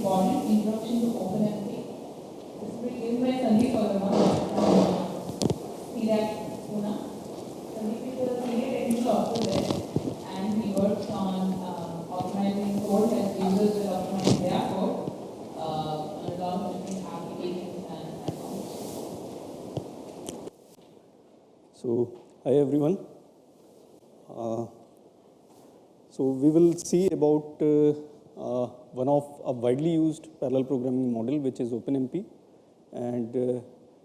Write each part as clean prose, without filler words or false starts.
important introduction to OpenMP. This will be given by Sandeep Agarwal from CDAC Pune. Sandeep is a senior technical officer there, and he works on optimizing code that users will optimize their code on a lot of different applications and platforms. So, hi everyone. So we will see about one of a widely used parallel programming model, which is OpenMP. And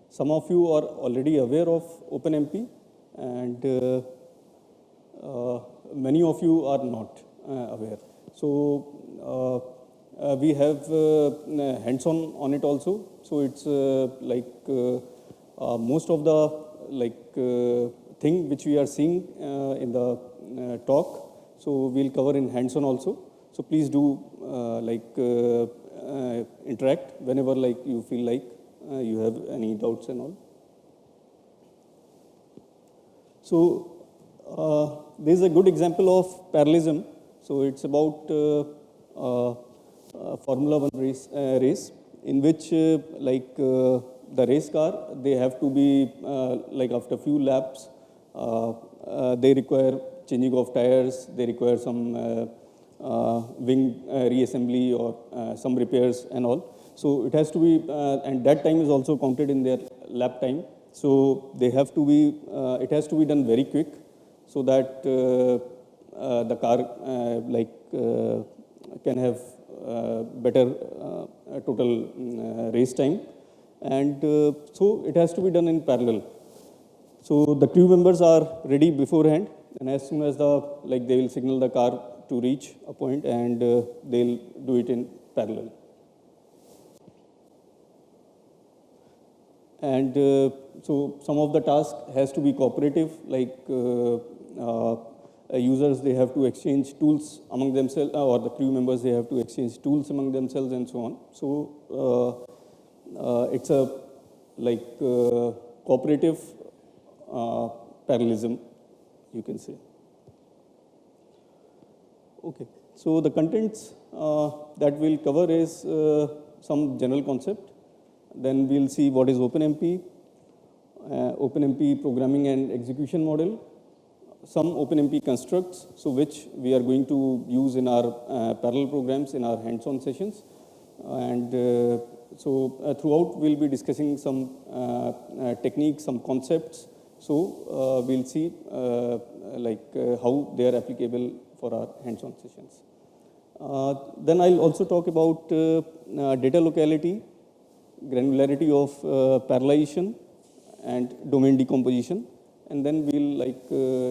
some of you are already aware of OpenMP, and many of you are not aware. So we have hands-on on it also. So it's most of the thing which we are seeing in the talk. So we'll cover in hands-on also. So please do interact whenever you feel like you have any doubts and all. So this is a good example of parallelism. So it's about Formula One race in which the race car, they have to be after a few laps, they require changing of tires, they require some wing reassembly or some repairs and all. So it has to be, and that time is also counted in their lap time. So they have to be, it has to be done very quick so that the car can have better total race time. And so it has to be done in parallel. So the crew members are ready beforehand, and as soon as they will signal the car to reach a point, and they'll do it in parallel. And so some of the task has to be cooperative, users, they have to exchange tools among themselves, or the crew members, they have to exchange tools among themselves and so on. So it's a cooperative parallelism, you can say. Okay, so the contents that we'll cover is some general concept. Then we'll see what is OpenMP, OpenMP programming and execution model, some OpenMP constructs, so which we are going to use in our parallel programs in our hands-on sessions. And so throughout we'll be discussing some techniques, some concepts. So we'll see how they are applicable for our hands-on sessions. Then I'll also talk about data locality, granularity of parallelization, and domain decomposition. And then we'll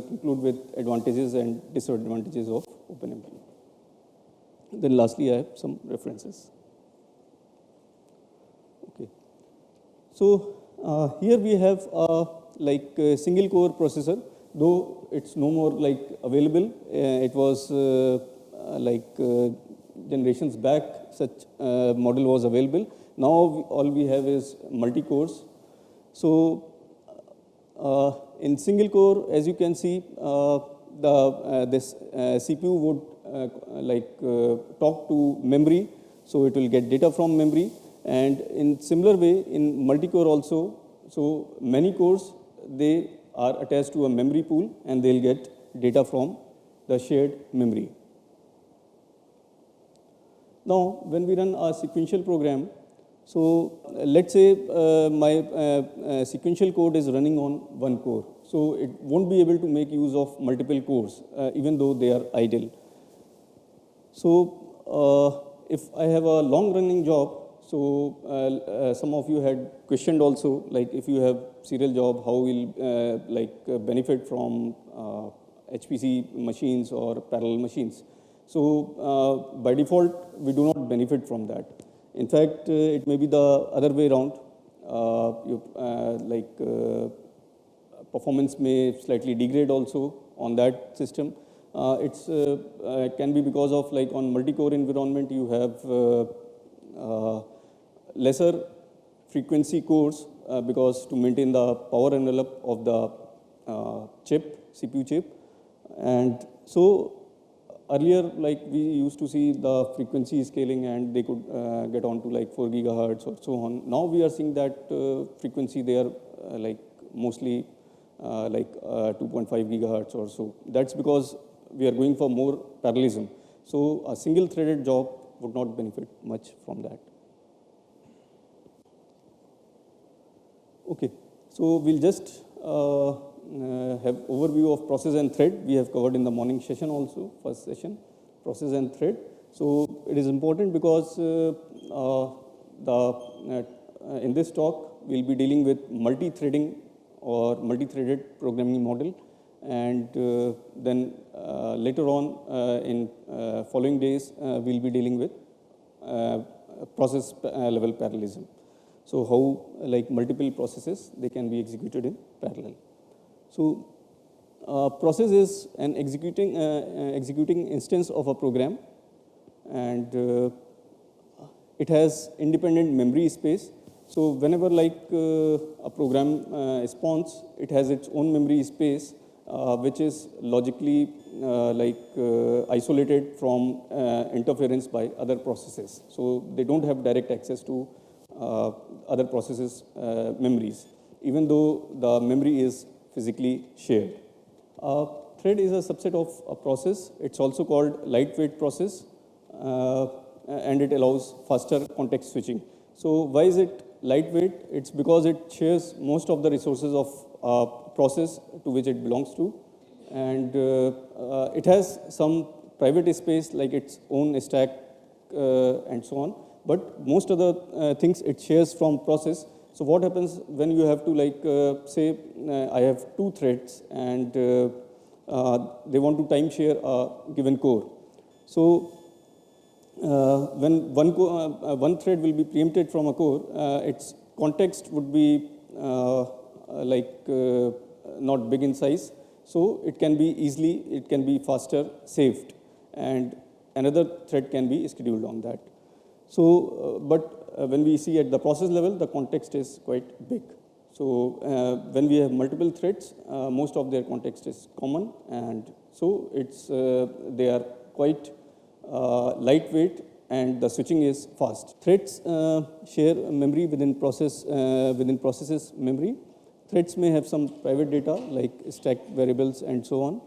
conclude with advantages and disadvantages of OpenMP. Then lastly, I have some references. Okay. So here we have a single core processor, though it's no more available. It was generations back such model was available. Now all we have is multi-cores. So in single core, as you can see, this CPU would talk to memory, so it will get data from memory. And in similar way, in multi-core also, so many cores, they are attached to a memory pool, and they'll get data from the shared memory. Now, when we run a sequential program, so let's say my sequential code is running on one core. So it won't be able to make use of multiple cores, even though they are idle. So if I have a long-running job, so some of you had questioned also, if you have serial job, how will benefit from HPC machines or parallel machines? So by default, we do not benefit from that. In fact, it may be the other way around. Performance may slightly degrade also on that system. It can be because of on multi-core environment, you have lesser frequency cores because to maintain the power envelope of the chip, CPU chip. And so earlier, like we used to see the frequency scaling and they could get on to like 4 gigahertz or so on. Now we are seeing that frequency they are like mostly 2.5 gigahertz or so. That's because we are going for more parallelism. So a single threaded job would not benefit much from that. Okay, so we'll just have overview of process and thread. We have covered in the morning session also, first session, process and thread. So it is important because in this talk, we'll be dealing with multi-threading or multi-threaded programming model. And then later on in following days, we'll be dealing with process level parallelism. So how like multiple processes, they can be executed in parallel. So process is an executing instance of a program, and it has independent memory space. So whenever like a program spawns, it has its own memory space, which is logically isolated from interference by other processes. So they don't have direct access to other processes' memories, even though the memory is physically shared. Thread is a subset of a process. It's also called lightweight process, and it allows faster context switching. So why is it lightweight? It's because it shares most of the resources of a process to which it belongs to, and it has some private space like its own stack and so on. But most of the things it shares from process. So what happens when you have to say I have two threads and they want to time share a given core. So when one thread will be preempted from a core, its context would be not big in size. So it can be faster saved, and another thread can be scheduled on that. So, when we see at the process level, the context is quite big. So, when we have multiple threads, most of their context is common, and so they are quite lightweight, and the switching is fast. Threads share memory within processes memory. Threads may have some private data like stacked variables and so on.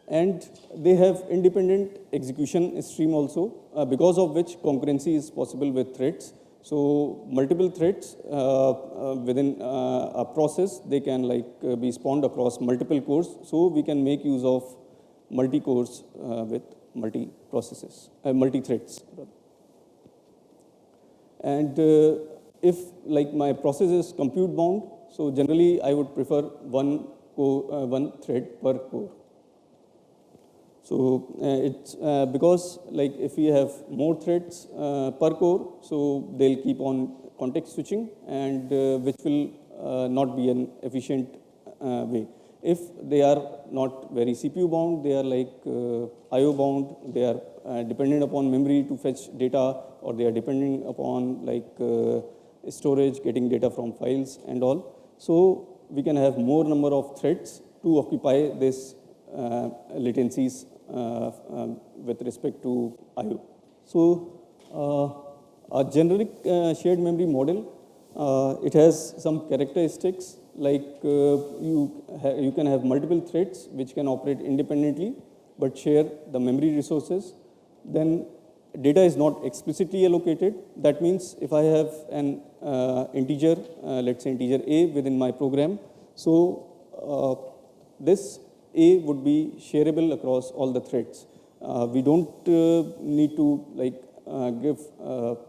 And they have independent execution stream also, because of which concurrency is possible with threads. So multiple threads within a process, they can be spawned across multiple cores. So we can make use of multi-cores with multi-processes, multi-threads. And if my process is compute bound, so generally I would prefer one thread per core. So it's because if we have more threads per core, so they'll keep on context switching, and which will not be an efficient way. If they are not very CPU bound, they are IO bound, they are dependent upon memory to fetch data, or they are dependent upon storage, getting data from files and all. So we can have more number of threads to occupy this latencies with respect to IO. So a generic shared memory model, it has some characteristics like you can have multiple threads which can operate independently but share the memory resources. Then data is not explicitly allocated. That means if I have an integer, let's say integer A within my program, so this A would be shareable across all the threads. We don't need to give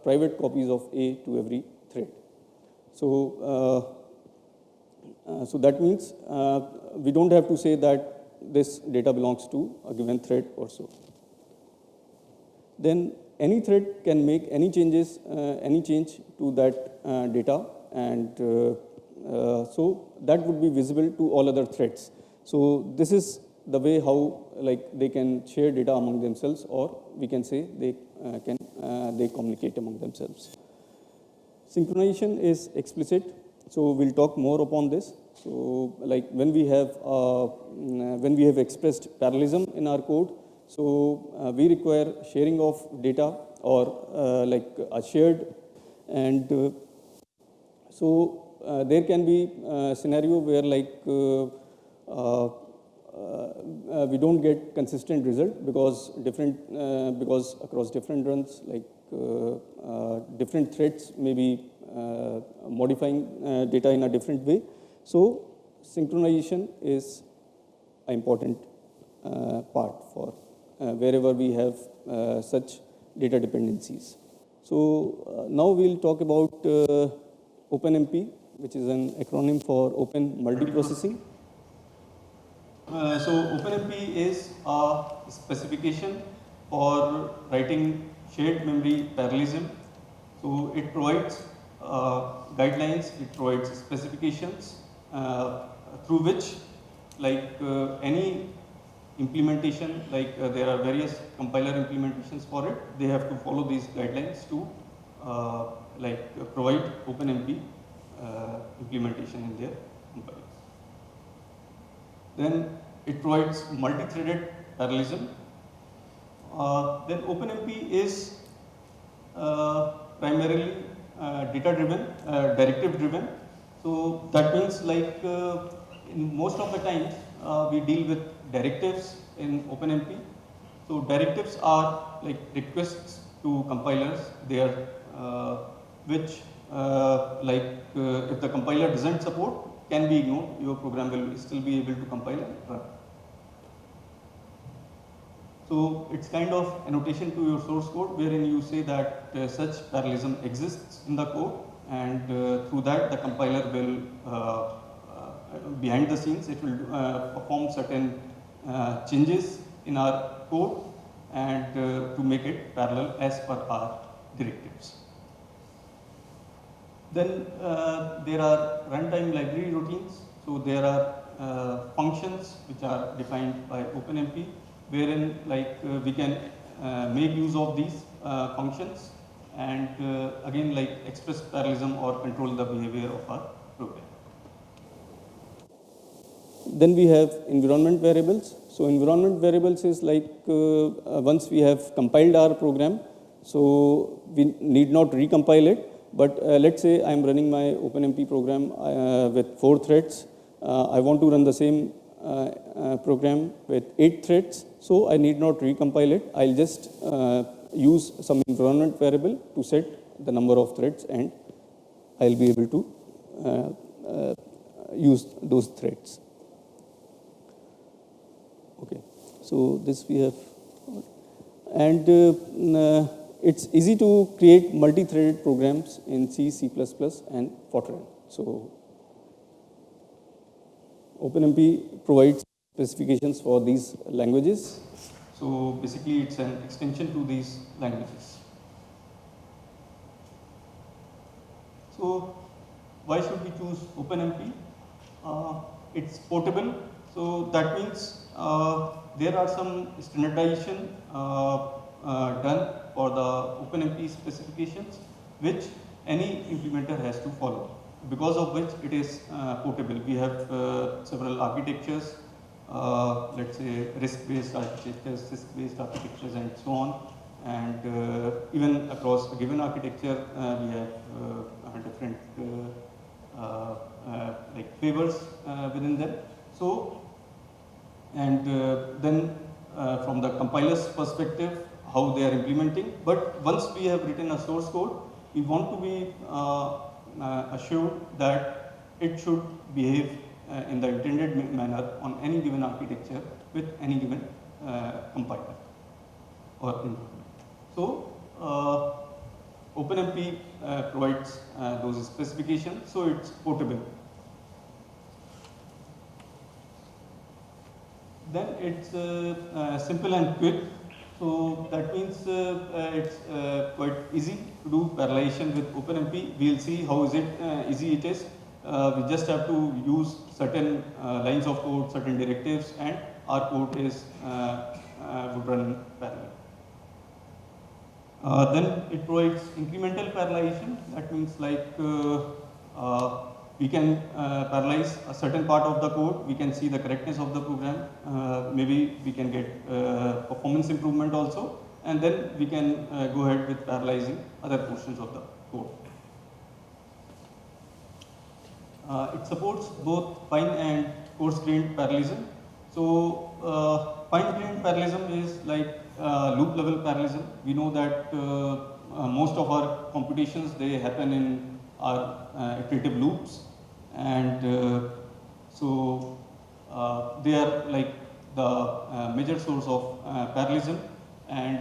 private copies of A to every thread. So, so that means we don't have to say that this data belongs to a given thread or so. Then any thread can make any change to that data, and so that would be visible to all other threads. So this is the way how they can share data among themselves, or we can say they communicate among themselves. Synchronization is explicit, so we'll talk more upon this. So when we have expressed parallelism in our code, So we require sharing of data or like a shared, and there can be a scenario where like we don't get consistent result because because across different runs, like different threads may be modifying data in a different way. So synchronization is an important part for wherever we have such data dependencies. So now we'll talk about OpenMP, which is an acronym for Open Multiprocessing. So OpenMP is a specification for writing shared memory parallelism. So it provides guidelines, it provides specifications through which, like any implementation, like there are various compiler implementations for it, they have to follow these guidelines to provide OpenMP implementation in their compilers. Then it provides multi-threaded parallelism. Then OpenMP is primarily data-driven, directive-driven. So that means like in most of the times we deal with directives in OpenMP. So directives are like requests to compilers. They are which if the compiler doesn't support, can be ignored. Your program will still be able to compile and run. So it's kind of annotation to your source code, wherein you say that such parallelism exists in the code, and through that the compiler will behind the scenes it will perform certain changes in our code and to make it parallel as per our directives. Then there are runtime library routines. So there are functions which are defined by OpenMP, wherein we can make use of these functions and again express parallelism or control the behavior of our program. Then we have environment variables. So environment variables is like once we have compiled our program, so we need not recompile it. But let's say I'm running my OpenMP program with 4 threads. I want to run the same program with 8 threads. So I need not recompile it. I'll just use some environment variable to set the number of threads, and I'll be able to use those threads. Okay, so this we have, and it's easy to create multi-threaded programs in C, C++, and Fortran. So OpenMP provides specifications for these languages. So basically it's an extension to these languages. So why should we choose OpenMP? It's portable. So that means there are some standardization done for the OpenMP specifications, which any implementer has to follow, because of which it is portable. We have several architectures, let's say RISC-based architectures, CISC-based architectures, and so on. And even across a given architecture, we have different flavors within them. So, and then from the compiler's perspective, how they are implementing. But once we have written a source code, we want to be assured that it should behave in the intended manner on any given architecture with any given compiler or environment. So OpenMP provides those specifications, so it's portable. Then it's simple and quick. So that means it's quite easy to do parallelization with OpenMP. We'll see how easy it is. We just have to use certain lines of code, certain directives, and our code is would run parallel. Then it provides incremental parallelization. That means we can parallelize a certain part of the code, we can see the correctness of the program, maybe we can get performance improvement also, and then we can go ahead with parallelizing other portions of the code. It supports both fine and coarse-grained parallelism. So fine-grained parallelism is like loop level parallelism. We know that most of our computations, they happen in our iterative loops, and so they are like the major source of parallelism, and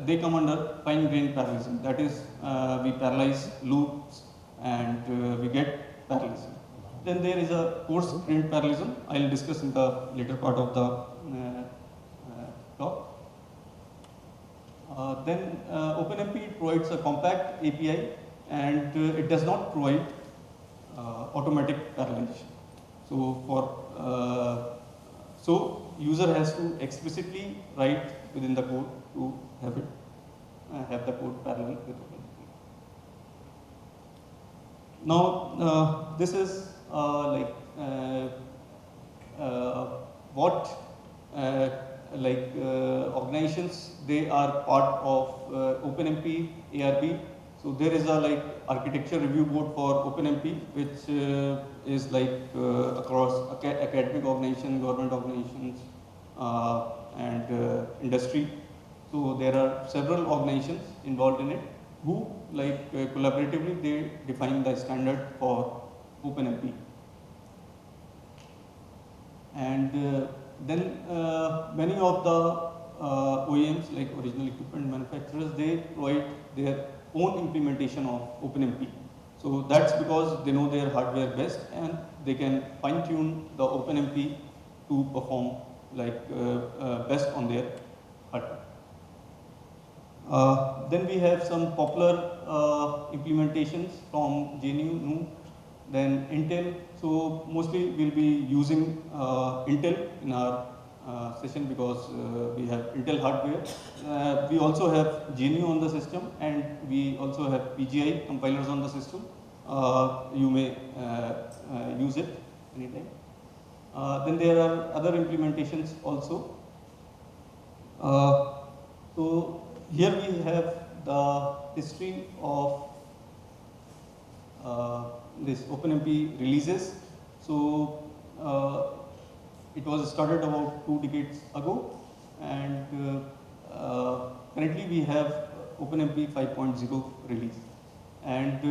they come under fine-grained parallelism. That is, we parallelize loops and we get parallelism. Then there is a coarse-grained parallelism. I will discuss in the later part of the talk. Then OpenMP provides a compact API, and it does not provide automatic parallelization. So user has to explicitly write within the code to have it have the code parallel with OpenMP. Now this is what organizations, they are part of OpenMP ARB. So there is a architecture review board for OpenMP, which is across academic organizations, government organizations, and industry. So there are several organizations involved in it who collaboratively they define the standard for OpenMP. And then many of the OEMs, like original equipment manufacturers, they provide their own implementation of OpenMP. So that's because they know their hardware best and they can fine tune the OpenMP to perform best on their hardware. Then we have some popular implementations from GNU, then Intel. So mostly we'll be using Intel in our session because we have Intel hardware. We also have GNU on the system, and we also have PGI compilers on the system. You may use it anytime. Then there are other implementations also. So here we have the history of this OpenMP releases. So it was started about 2 decades ago, and currently we have OpenMP 5.0 release. And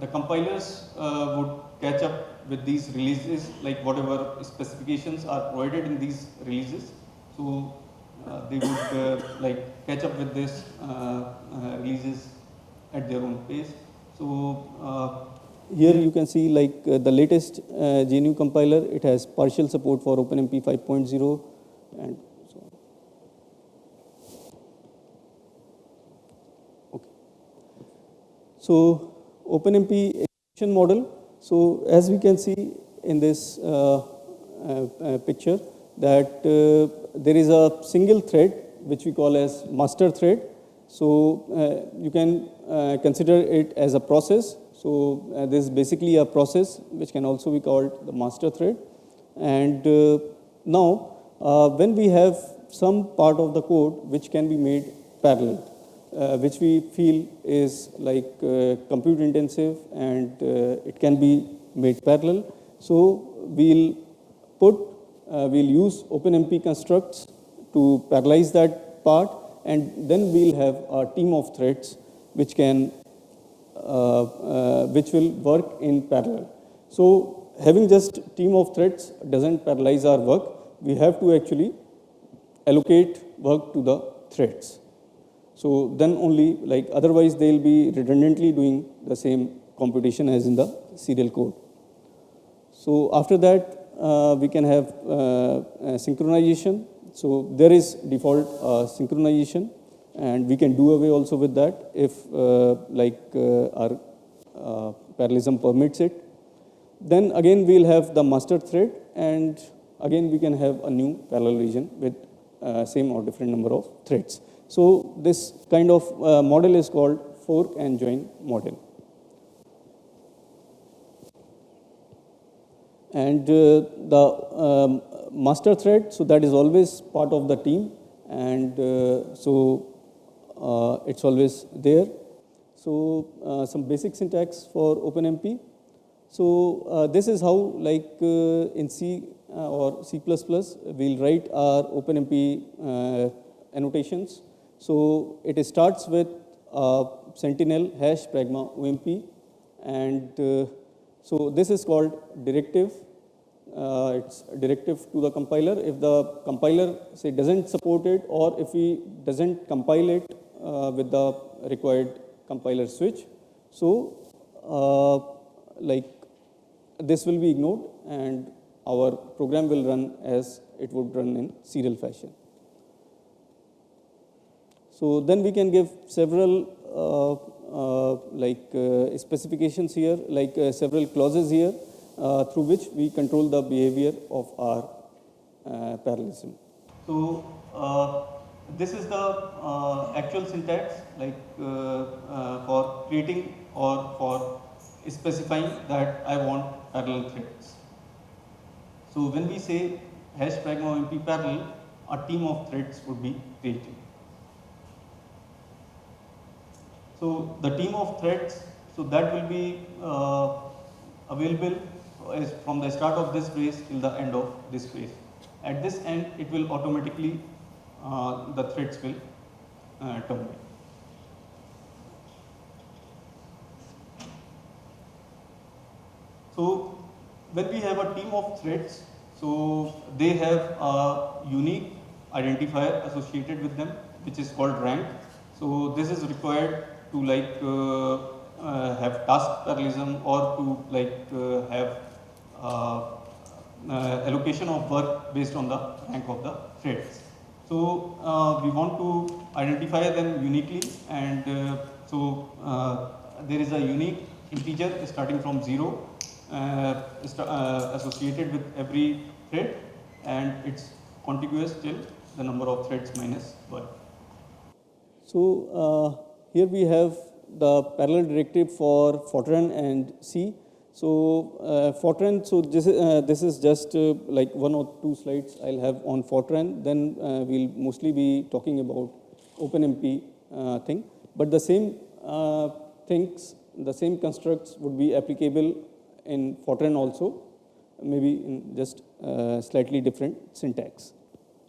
the compilers would catch up with these releases, like whatever specifications are provided in these releases. So they would catch up with this releases at their own pace. So here you can see the latest GNU compiler. It has partial support for OpenMP 5.0 and so on. Okay. So OpenMP execution model. So as we can see in this picture, that there is a single thread which we call as master thread. So you can consider it as a process. So this is basically a process which can also be called the master thread. And now when we have some part of the code which can be made parallel, which we feel is compute intensive and it can be made parallel. So we'll use OpenMP constructs to parallelize that part, and then we'll have a team of threads which will work in parallel. So having just team of threads doesn't parallelize our work. We have to actually allocate work to the threads. So then only, otherwise they'll be redundantly doing the same computation as in the serial code. So after that, we can have synchronization. So there is default synchronization, and we can do away also with that if our parallelism permits it. Then again we'll have the master thread, and again we can have a new parallel region with same or different number of threads. So this kind of model is called fork and join model. And the master thread, so that is always part of the team, and it's always there. So some basic syntax for OpenMP. So this is how, like in C or C++, we'll write our OpenMP annotations. So it starts with Sentinel hash pragma OMP, and so this is called directive. It's directive to the compiler. If the compiler say doesn't support it, or if he doesn't compile it with the required compiler switch, so like this will be ignored and our program will run as it would run in serial fashion. So then we can give several specifications here, like several clauses here through which we control the behavior of our parallelism. So this is the actual syntax, like for creating or for specifying that I want parallel threads. So when we say hash pragma OMP parallel, a team of threads would be created. So the team of threads, so that will be available from the start of this phase till the end of this phase. At this end, it will automatically, the threads will terminate. So when we have a team of threads, so they have a unique identifier associated with them, which is called rank. So this is required to have task parallelism, or to have allocation of work based on the rank of the threads. So we want to identify them uniquely, and there is a unique integer starting from 0 associated with every thread, and it's contiguous till the number of threads minus 1. So here we have the parallel directive for Fortran and C. So Fortran, so this is just like 1 or 2 slides I'll have on Fortran. Then we'll mostly be talking about OpenMP thing. But the same things, the same constructs would be applicable in Fortran also, maybe in just slightly different syntax.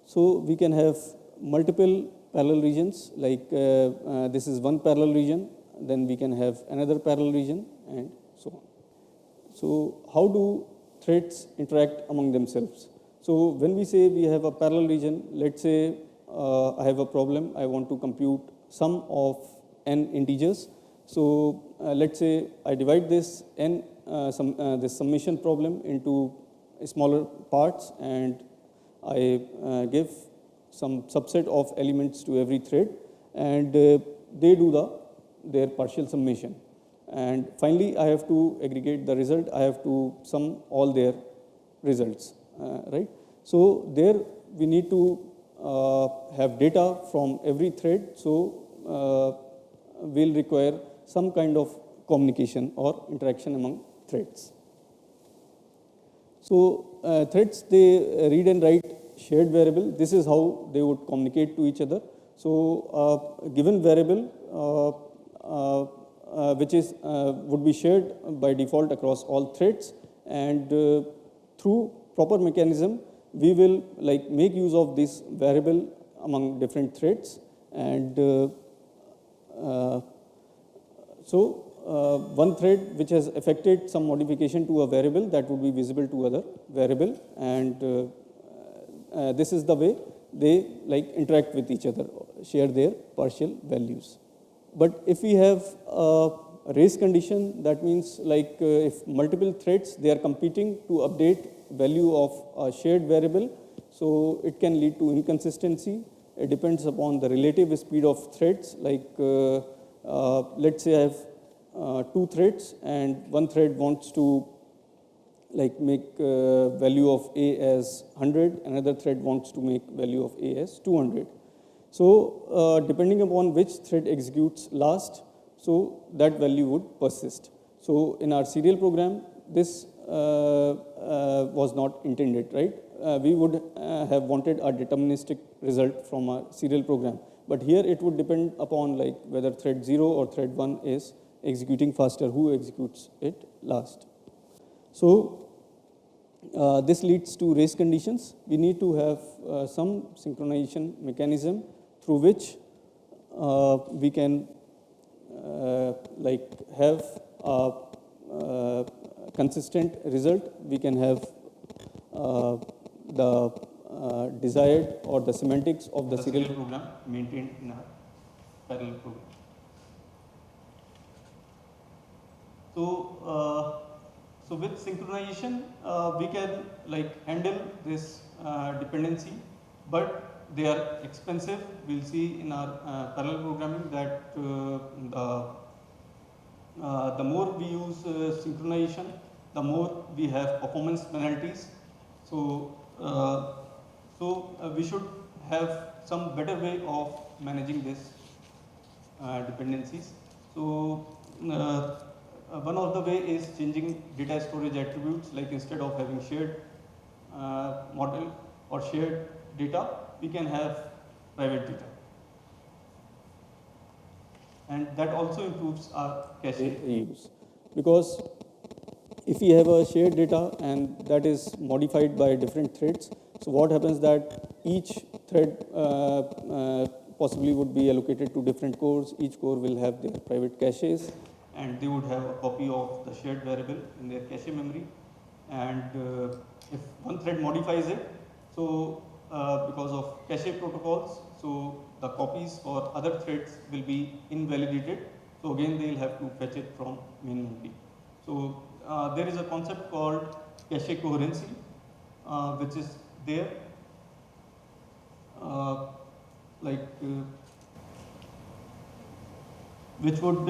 So we can have multiple parallel regions, like this is one parallel region, then we can have another parallel region, and so on. So how do threads interact among themselves? So when we say we have a parallel region, let's say I have a problem, I want to compute sum of n integers. So let's say I divide this n, this summation problem into smaller parts, and I give some subset of elements to every thread, and they do their partial summation. And finally, I have to aggregate the result. I have to sum all their results, right? So there we need to have data from every thread. So we'll require some kind of communication or interaction among threads. So threads, they read and write shared variable. This is how they would communicate to each other. So a given variable which is would be shared by default across all threads, and through proper mechanism we will make use of this variable among different threads, and one thread which has affected some modification to a variable, that would be visible to other variable, and this is the way they interact with each other, share their partial values. But if we have a race condition, that means if multiple threads, they are competing to update value of a shared variable, so it can lead to inconsistency. It depends upon the relative speed of threads. Let's say I have 2 threads, and one thread wants to make value of A as 100, another thread wants to make value of A as 200. So depending upon which thread executes last, so that value would persist. So in our serial program, this was not intended, right? We would have wanted a deterministic result from a serial program. But here it would depend upon like whether thread 0 or thread 1 is executing faster, who executes it last. So this leads to race conditions. We need to have some synchronization mechanism through which we can like have a consistent result. We can have the desired or the semantics of the serial program maintained in a parallel program. So with synchronization, we can like handle this dependency, but they are expensive. We'll see in our parallel programming that the more we use synchronization, the more we have performance penalties. So we should have some better way of managing this dependencies. So one of the way is changing data storage attributes, like instead of having shared model or shared data, we can have private data. And that also improves our cache use. Because if we have a shared data and that is modified by different threads, so what happens that each thread possibly would be allocated to different cores. Each core will have their private caches, and they would have a copy of the shared variable in their cache memory. And if one thread modifies it, so because of cache protocols, so the copies for other threads will be invalidated. So again, they will have to fetch it from main memory. So there is a concept called cache coherency, which is there. Which would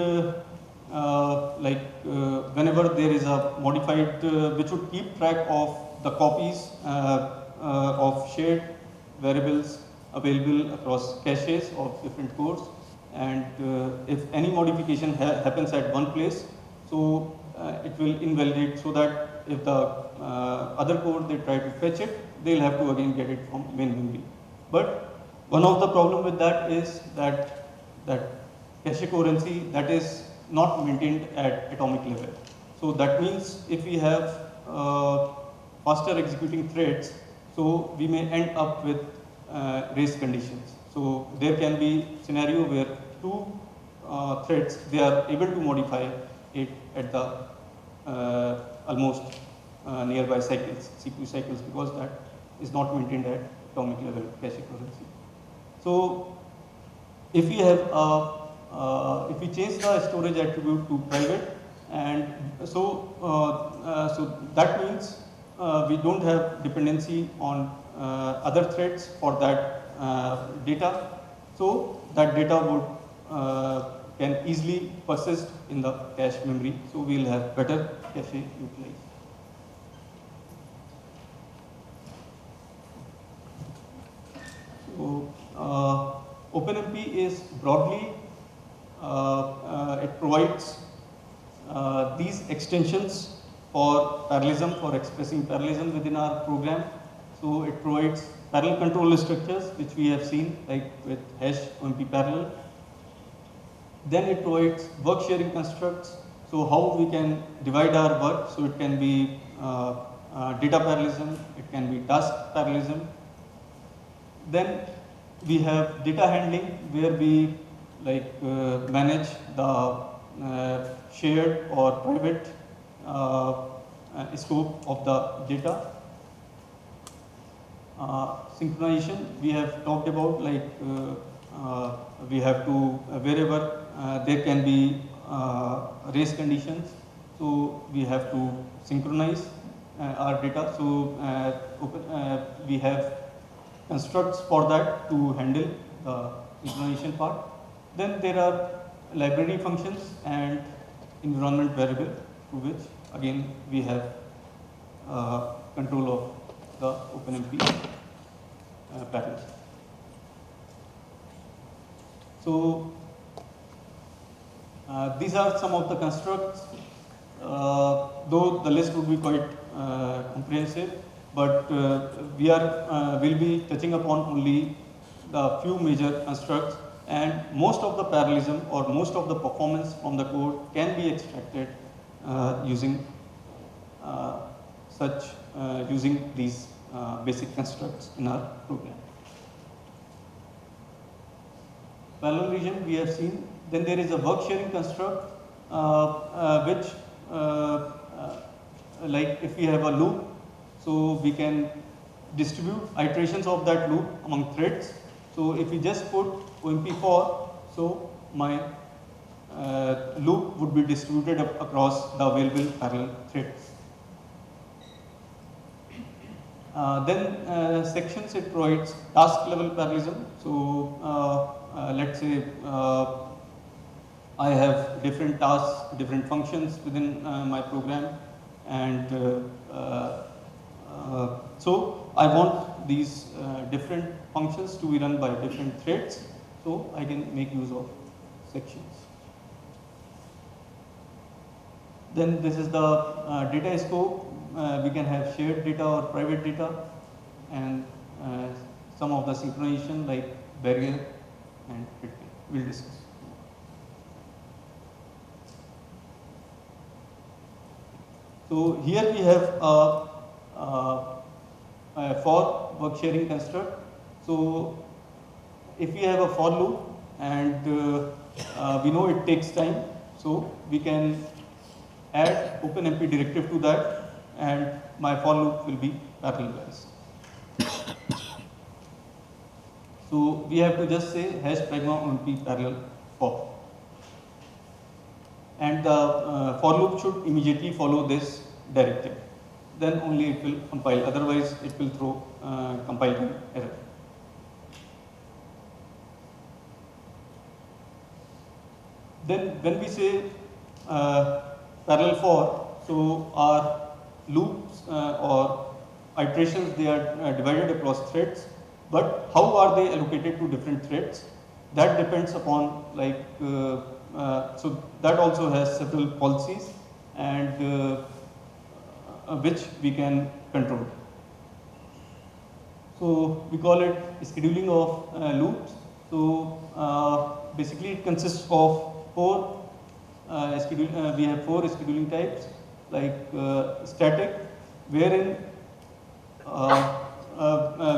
whenever there is a modified, which would keep track of the copies of shared variables available across caches of different cores. And if any modification happens at one place, so it will invalidate, so that if the other core they try to fetch it, they'll have to again get it from main memory. But one of the problem with that is that cache coherency, that is not maintained at atomic level. So that means if we have faster executing threads, so we may end up with race conditions. So there can be scenario where two threads, they are able to modify it at the almost nearby cycles, CPU cycles, because that is not maintained at atomic level cache coherency. So if we have if we change the storage attribute to private, and so that means we don't have dependency on other threads for that data. So that data would can easily persist in the cache memory. So we'll have better cache utilization. So OpenMP is broadly, it provides these extensions for parallelism, for expressing parallelism within our program. So it provides parallel control structures, which we have seen, like with hash OMP parallel. Then it provides work sharing constructs. So how we can divide our work. So it can be data parallelism, it can be task parallelism. Then we have data handling, where we manage the shared or private scope of the data. Synchronization, we have talked about, we have to, wherever there can be race conditions, so we have to synchronize our data. So we have constructs for that to handle the synchronization part. Then there are library functions and environment variable, to which again we have control of the OpenMP package. So these are some of the constructs, though the list would be quite comprehensive, but will be touching upon only the few major constructs, and most of the parallelism or most of the performance from the code can be extracted using using these basic constructs in our program. Parallel region we have seen. Then there is a work sharing construct, which like if we have a loop, so we can distribute iterations of that loop among threads. So if we just put OMP for, so my loop would be distributed across the available parallel threads. Then sections, it provides task level parallelism. So let's say I have different tasks, different functions within my program, and so I want these different functions to be run by different threads, so I can make use of sections. Then this is the data scope. We can have shared data or private data, and some of the synchronization like barrier and we'll discuss. So here we have a for work sharing construct. So if we have a for loop and we know it takes time, so we can add OpenMP directive to that, and my for loop will be parallelized. So we have to just say hash pragma OMP parallel for. And the for loop should immediately follow this directive. Then only it will compile, otherwise it will throw compiling error. Then when we say parallel for, so our loops or iterations, they are divided across threads, but how are they allocated to different threads? That depends upon like, so that also has several policies, and which we can control. So we call it scheduling of loops. So basically it consists of we have four scheduling types, like static, wherein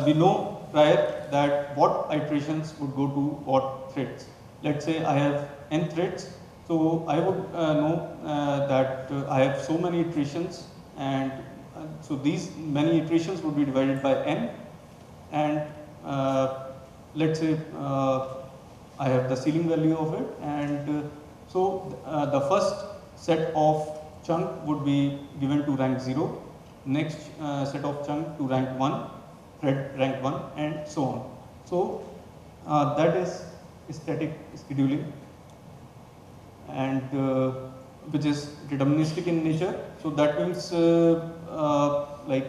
we know prior that what iterations would go to what threads. Let's say I have n threads, so I would know that I have so many iterations, and so these many iterations would be divided by n, and let's say I have the ceiling value of it, and so the first set of chunk would be given to rank 0, next set of chunk to rank 1, thread rank 1, and so on. So that is static scheduling, and which is deterministic in nature. So that means like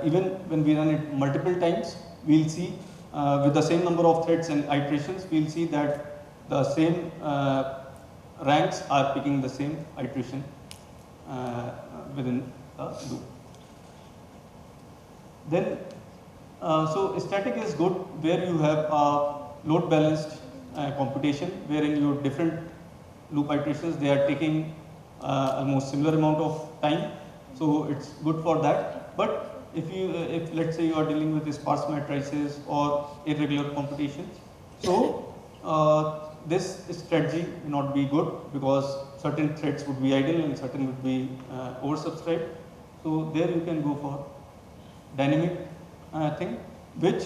even when we run it multiple times, we'll see with the same number of threads and iterations, we'll see that the same ranks are picking the same iteration within the loop. Then, so static is good where you have a load balanced computation, wherein your different loop iterations, they are taking almost similar amount of time, so it's good for that. But if let's say you are dealing with sparse matrices or irregular computations, so this strategy may not be good, because certain threads would be idle and certain would be oversubscribed. So there you can go for dynamic thing, which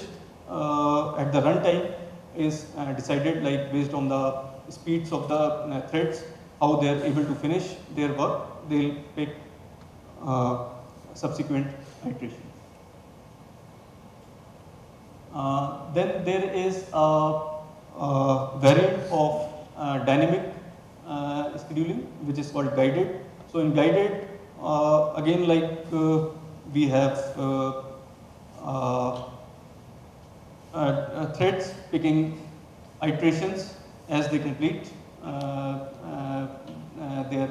at the runtime is decided like based on the speeds of the threads, how they are able to finish their work. They'll pick subsequent iteration. Then there is a variant of dynamic scheduling, which is called guided. So in guided, again, like we have threads picking iterations as they complete their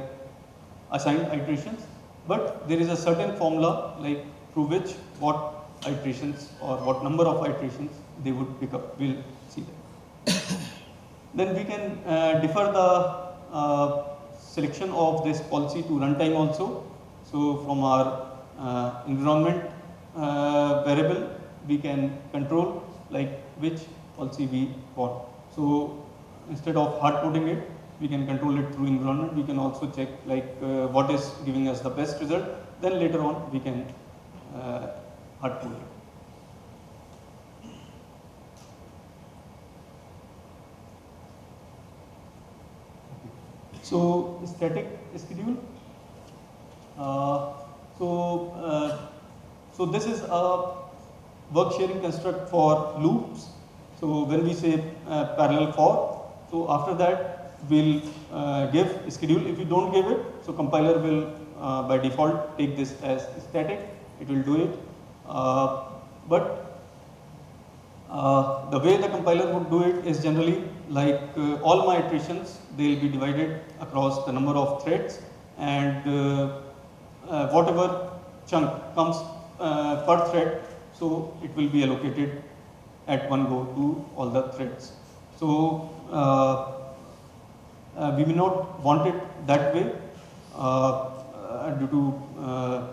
assigned iterations, but there is a certain formula like through which what iterations or what number of iterations they would pick up. We'll see that. Then we can defer the selection of this policy to runtime also. So from our environment variable, we can control like which policy we want. So instead of hard coding it, we can control it through environment. We can also check like what is giving us the best result. Then later on we can hard code it. So static schedule. So this is a work sharing construct for loops. So when we say parallel for, so after that we'll give schedule. If you don't give it, so compiler will by default take this as static. It will do it, but the way the compiler would do it is generally like all my iterations, they will be divided across the number of threads, and whatever chunk comes per thread, so it will be allocated at one go to all the threads. So we may not want it that way due to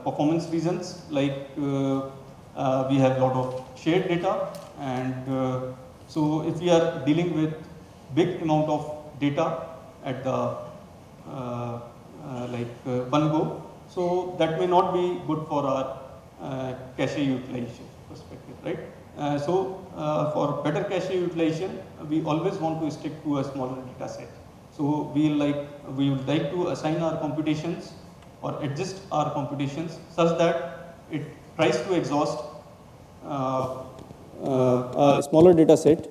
performance reasons, like we have a lot of shared data, and so if we are dealing with big amount of data at the one go, so that may not be good for our cache utilization perspective, right? For better cache utilization, we always want to stick to a smaller data set. So we would like to assign our computations or adjust our computations such that it tries to exhaust a smaller data set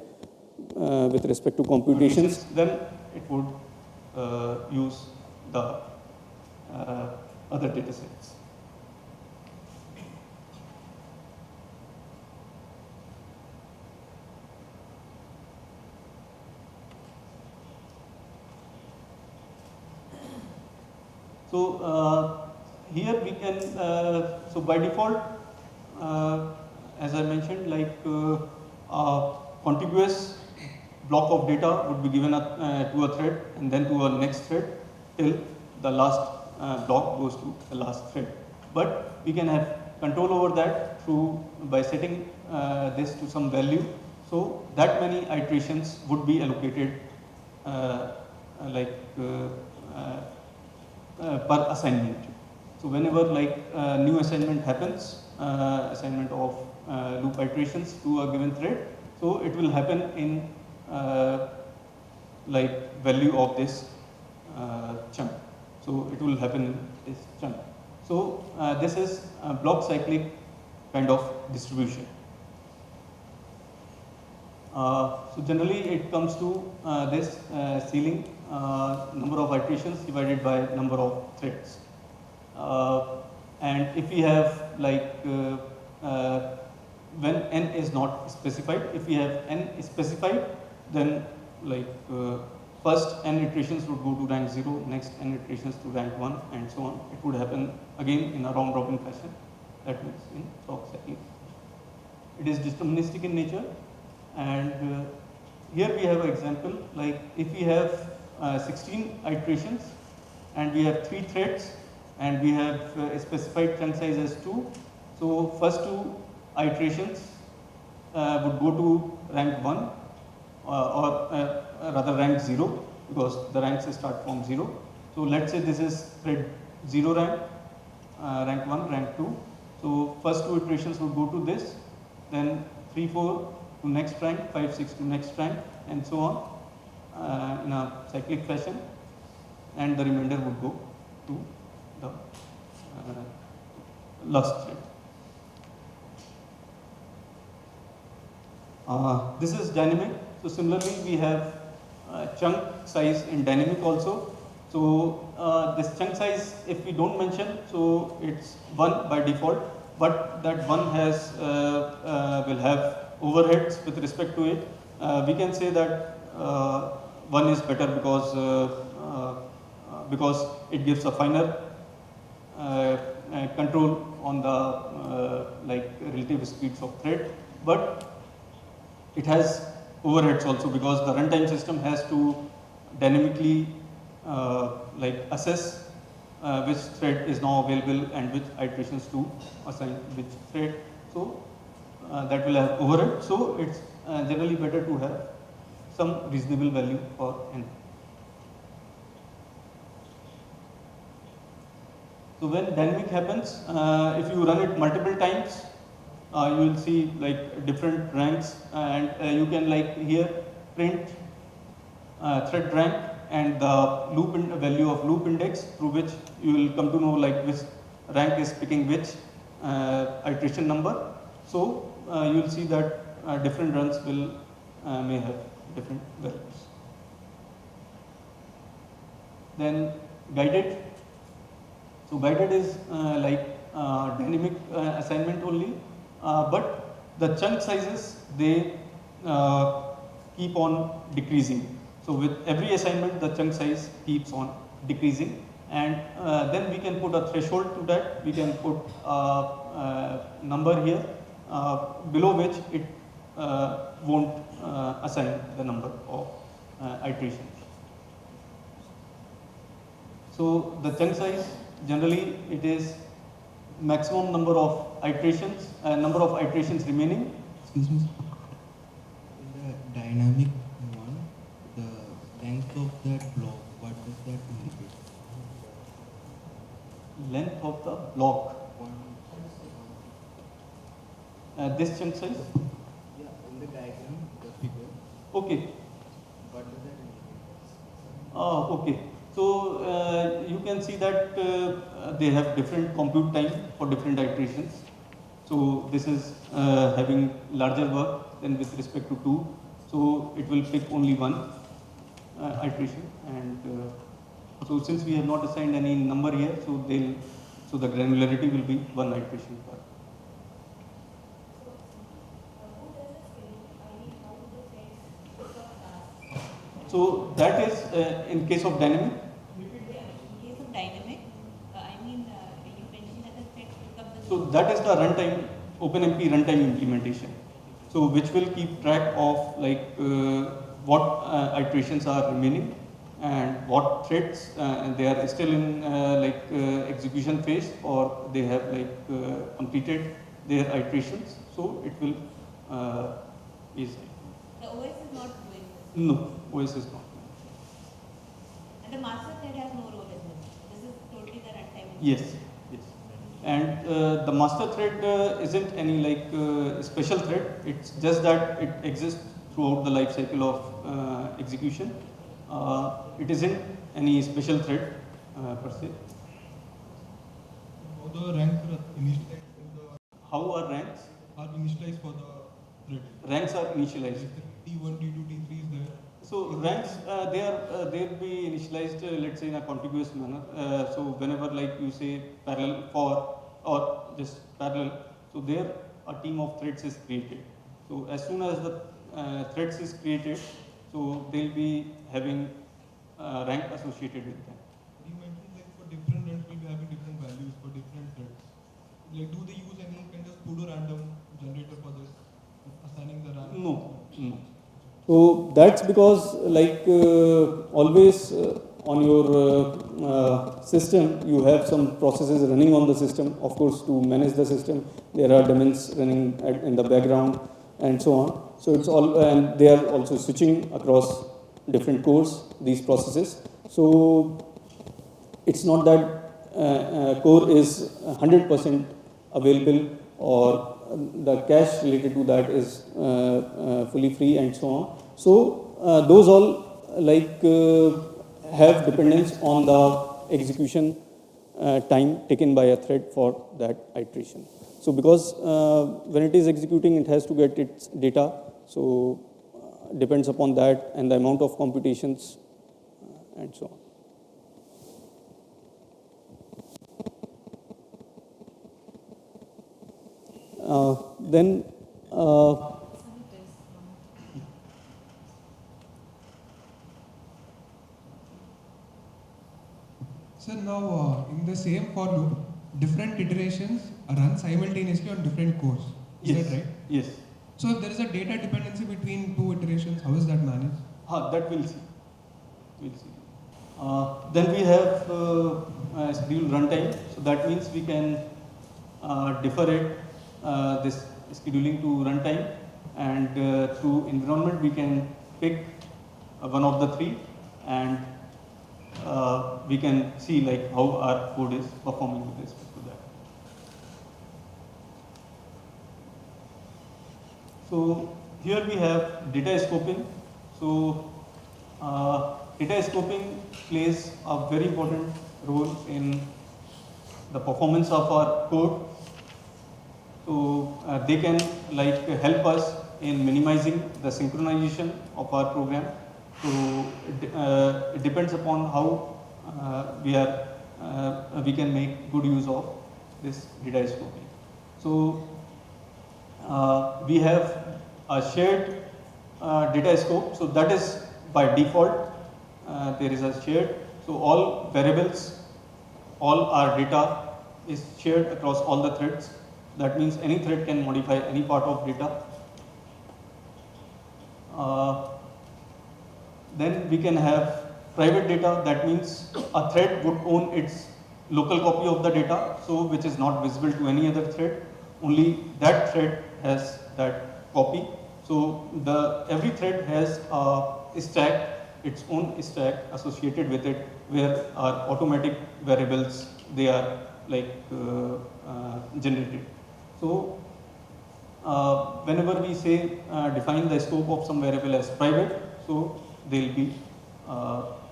with respect to computations. Then it would use the other data sets. So here we can, so by default, as I mentioned, like a contiguous block of data would be given to a thread and then to a next thread till the last block goes to the last thread. But we can have control over that through by setting this to some value. So that many iterations would be allocated per assignment. So whenever new assignment happens, assignment of loop iterations to a given thread, so it will happen in value of this chunk. So it will happen in this chunk. So this is a block cyclic kind of distribution. So generally it comes to this ceiling number of iterations divided by number of threads. And if we have when n is not specified, if we have n specified, then first n iterations would go to rank 0, next n iterations to rank 1, and so on. It would happen again in a round robin fashion. That means in block cycling. It is deterministic in nature, and here we have an example, like if we have 16 iterations and we have 3 threads and we have a specified chunk size as 2. So first 2 iterations would go to rank 1 or rather rank 0, because the ranks start from 0. So let's say this is thread 0 rank, rank 1, rank 2. So first 2 iterations would go to this, then 3, 4 to next rank, 5, 6 to next rank, and so on in a cyclic fashion, and the remainder would go to the last thread. This is dynamic. So similarly, we have chunk size in dynamic also. So this chunk size, if we don't mention, so it's 1 by default, but that 1 has will have overheads with respect to it. We can say that 1 is better because it gives a finer control on the like relative speeds of thread, but it has overheads also because the runtime system has to dynamically like assess which thread is now available and which iterations to assign which thread. So that will have overhead. So it's generally better to have some reasonable value for n. So when dynamic happens, if you run it multiple times, you will see like different ranks, and you can like here print thread rank and the loop value of loop index, through which you will come to know like which rank is picking which iteration number. So you will see that different runs will may have different values. Then guided. So guided is like dynamic assignment only, but the chunk sizes they keep on decreasing. So with every assignment, the chunk size keeps on decreasing, and then we can put a threshold to that. We can put a number here below which it won't assign the number of iterations. So the chunk size, generally it is maximum number of iterations, remaining. Excuse me, sir. In the dynamic one, the length of that block, what does that indicate? Length of the block. This chunk size. Yeah, in the diagram, the figure, Okay. what does that indicate? Okay. So you can see that they have different compute time for different iterations. So this is having larger work than with respect to 2. So it will pick only one iteration, and so since we have not assigned any number here, so the granularity will be one iteration per. So that is in case of dynamic. In case of dynamic, you mentioned that the thread pick up the. So that is the runtime, OpenMP runtime implementation. So which will keep track of like what iterations are remaining and what threads they are still in execution phase, or they have like completed their iterations. So it will is The OS is not doing this. no, OS is not. And the master thread has no role in this. This is totally the runtime. Yes, yes. And the master thread isn't any like special thread. It's just that it exists throughout the life cycle of execution. It isn't any special thread per se. How the ranks are initialized in the How are ranks? are initialized for the thread? Ranks are initialized. Like the T1, T2, T3 is there. So ranks they'll be initialized let's say in a contiguous manner. So whenever like you say parallel for or just parallel, so there a team of threads is created. So as soon as the threads is created, so they'll be having rank associated with them. You mentioned like for different runs will be having different values for different threads. Like do they use any kind of pseudo random generator for this, assigning the rank? No. So that's because like always on your system you have some processes running on the system. Of course, to manage the system there are daemons running in the background and so on. So it's all, and they are also switching across different cores, these processes. So it's not that core is 100% available or the cache related to that is fully free and so on. So those all like have dependence on the execution time taken by a thread for that iteration. So because when it is executing, it has to get its data. So depends upon that and the amount of computations and so on. Then So now in the same for loop, different iterations run simultaneously on different cores. Is Yes. that right? Yes. So if there is a data dependency between two iterations, how is that managed? That we'll see. We'll see. Then we have schedule runtime. So that means we can defer it, this scheduling to runtime, and through environment we can pick one of the three, and we can see like how our code is performing with respect to that. So here we have data scoping. So data scoping plays a very important role in the performance of our code. So they can like help us in minimizing the synchronization of our program. So it depends upon how we can make good use of this data scoping. So we have a shared data scope. So that is by default. There is a shared. So all variables, all our data is shared across all the threads. That means any thread can modify any part of data. Then we can have private data. That means a thread would own its local copy of the data, so which is not visible to any other thread. Only that thread has that copy. So every thread has a stack, its own stack associated with it, where our automatic variables they are like generated. So whenever we say define the scope of some variable as private, so they will be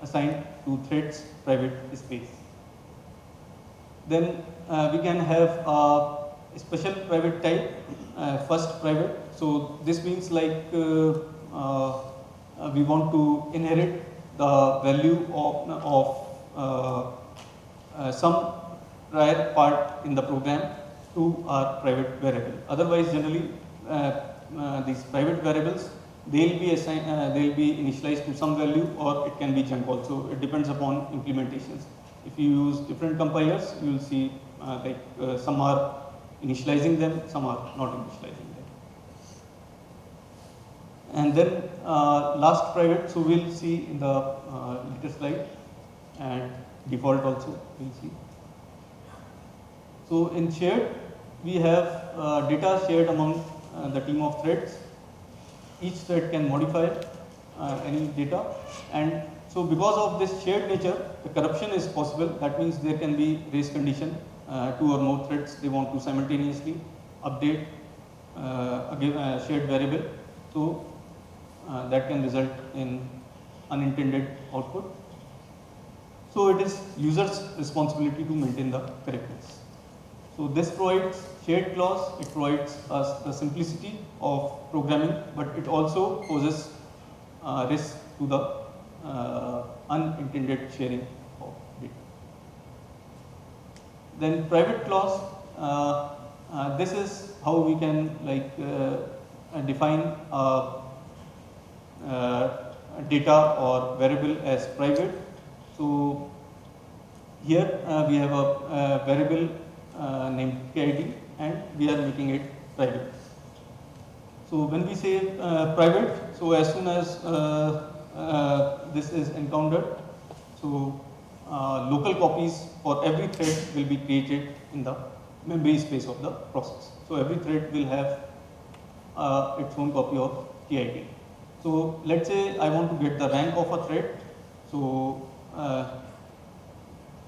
assigned to threads private space. Then we can have a special private type, first private. So this means like we want to inherit the value of some prior part in the program to our private variable. Otherwise, generally these private variables they'll be assigned, they'll be initialized to some value, or it can be junk also. It depends upon implementations. If you use different compilers, you will see some are initializing them, some are not initializing them. And then last private, so we'll see in the later slide, and default also we'll see. So in shared, we have data shared among the team of threads. Each thread can modify any data, and so because of this shared nature, the corruption is possible. That means there can be race condition, two or more threads they want to simultaneously update a shared variable. So that can result in unintended output. So it is user's responsibility to maintain the correctness. So this provides shared clause, it provides us the simplicity of programming, but it also poses risk to the unintended sharing of data. Then private clause, this is how we can define data or variable as private. So here we have a variable named KID, and we are making it private. So when we say private, so as soon as this is encountered, so local copies for every thread will be created in the memory space of the process. So every thread will have its own copy of KID. So let's say I want to get the rank of a thread. So